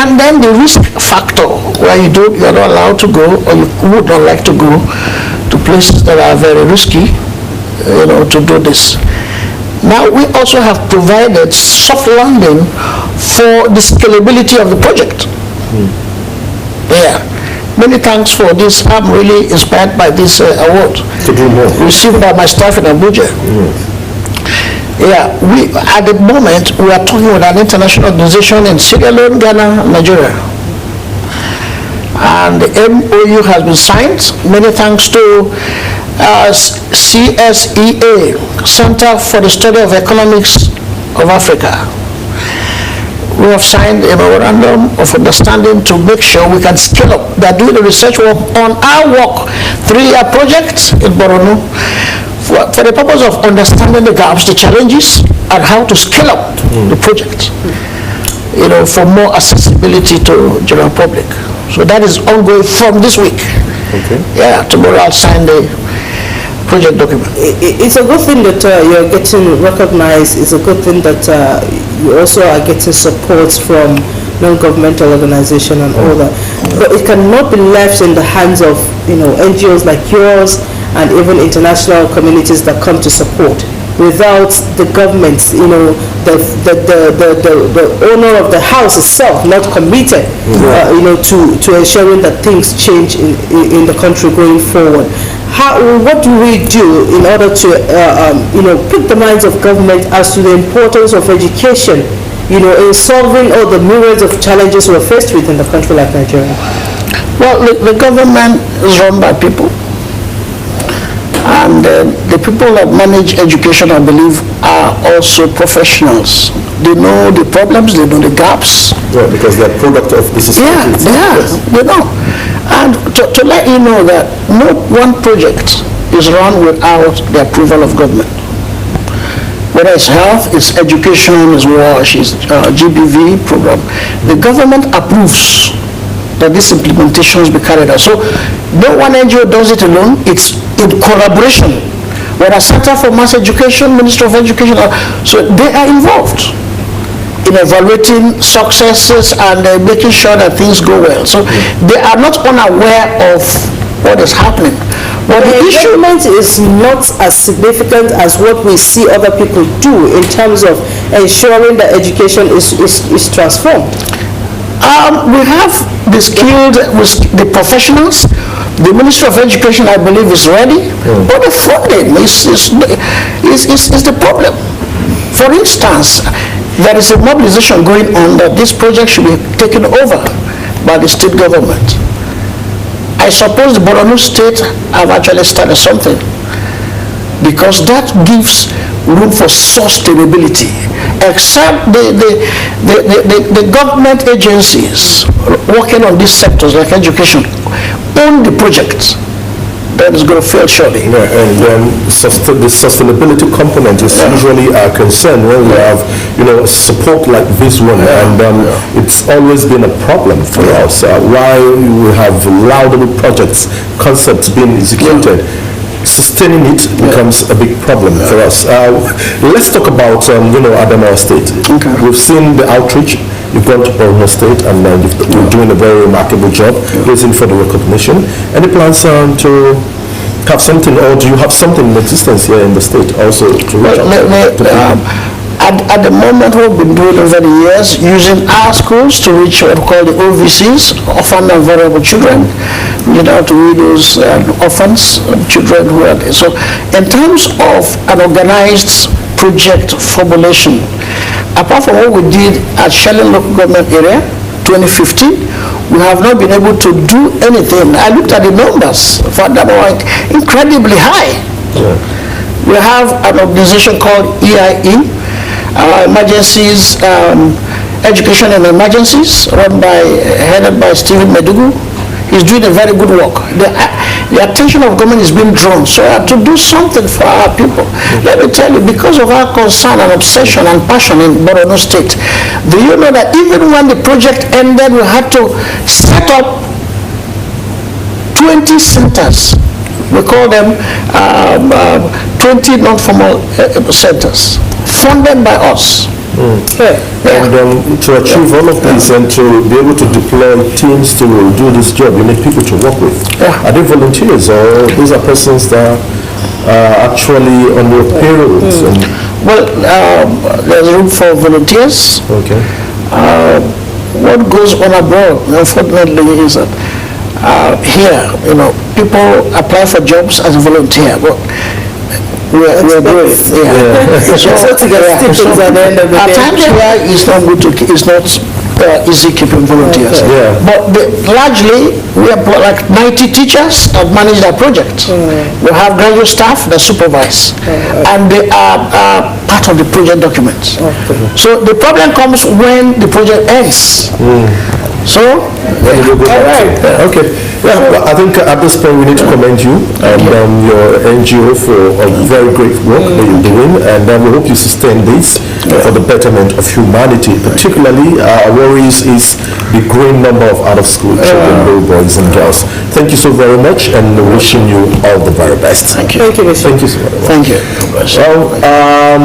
M: And then the risk factor, where you're not allowed to go, or you would not like to go to places that are very risky, you know, to do this. Now we also have provided soft landing for the scalability of the project. Yeah. Many thanks for this. I'm really inspired by this award received by my staff in Abuja. Yeah, at the moment we are talking with an international organization in Sierra Leone, Ghana, Nigeria. And the MOU has been signed. Many thanks to CSEA, Center for the Study of Economics of Africa. We have signed a memorandum of understanding to make sure we can scale up. They're doing the research work on our work, 3-year project in Borno, for the purpose of understanding the gaps, the challenges, and how to scale up the project, you know, for more accessibility to general public. So that is ongoing from this week. Okay. Yeah, tomorrow I'll sign the project document.
A: It's a good thing that you're getting recognized. It's a good thing that you also are getting support from non-governmental organization and all that. But it cannot be left in the hands of, you know, NGOs like yours and even international communities that come to support. Without the government, you know, the owner of the house itself not committed, you know, to ensuring that things change in the country going forward. what do we do in order to, pick the minds of government as to the importance of education, in solving all the myriads of challenges we're faced with in a country like Nigeria?
M: Well, the government is run by people. And the people that manage education, I believe, are also professionals. They know the problems, they know the gaps.
B: Yeah, because they're product of the society.
M: Yeah, they know. And to let you know that no one project is run without the approval of government. Whether it's health, it's education, it's WASH, it's GBV program. The government approves that these implementations be carried out. So no one NGO does it alone, it's in collaboration. Whether Center for Mass Education, Ministry of Education, so they are involved in evaluating successes and making sure that things go well. So they are not unaware of what is happening. But the
A: engagement is not as significant as what we see other people do in terms of ensuring that education is transformed.
M: We have the skilled, the professionals. The Ministry of Education, I believe, is ready, but the funding is the problem. For instance, there is a mobilization going on that this project should be taken over by the state government. I suppose the Borno State have actually started something, because that gives room for sustainability. Except the government agencies working on these sectors like education own the project, then it's going to fail surely.
B: Yeah, and the sustainability component is usually our concern when we have, support like this one, and it's always been a problem for us. Why we have laudable projects, concepts being executed, sustaining it becomes a big problem for us. Let's talk about, Adamawa State. Okay. We've seen the outreach. You've gone to Borno State, and you're doing a very remarkable job, raising for the recognition. Any plans to have something, or do you have something in existence here in the state also to reach out?
M: At the moment, what we've been doing over the years, using our schools to reach what we call the OVCs, orphan and vulnerable children, to widows and orphans, children who are there. So in terms of an organized project formulation, apart from what we did at Shelling local government area, 2015, we have not been able to do anything. I looked at the numbers for that were incredibly high. Yeah. We have an organization called EIE, Emergencies, Education and Emergencies, headed by Stephen Medugu. He's doing a very good work. The attention of government is being drawn so to do something for our people. Let me tell you, because of our concern and obsession and passion in Borno State, do you know that even when the project ended, we had to set up 20 centers. We call them 20 non-formal centers, funded by us.
B: And to achieve all of this and to be able to deploy teams to do this job, you need people to work with. Are they volunteers, or these are persons that are actually on your payrolls?
M: Well, there's room for volunteers.
B: Okay.
M: What goes on abroad, unfortunately, is that here, people apply for jobs as a volunteer, but we're doing it. At times here it's not good it's not easy keeping volunteers. But largely we have like 90 teachers that manage that project. We have graduate staff that supervise, and they are part of the project documents. So the problem comes when the project ends. So,
B: all right. Okay. Well, I think at this point we need to commend you and your NGO for a very great work that you're doing, and we hope you sustain this for the betterment of humanity. Particularly, our worries is the growing number of out-of-school children, little boys and girls. Thank you so very much, and wishing you all the very best.
M: Thank you.
A: Thank you, Mr.
M: Thank you so much. Thank you.
B: Well,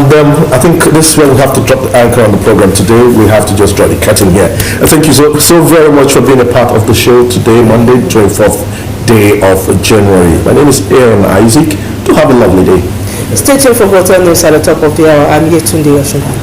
B: then I think this is where we have to drop the anchor on the program today. We have to just draw the curtain here. And thank you so very much for being a part of the show today, Monday, 24th day of January. My name is Aaron Isaac. Do have a lovely day.
A: Stay tuned for Gotel News at the top of the hour. I'm here Tunde Yoshida.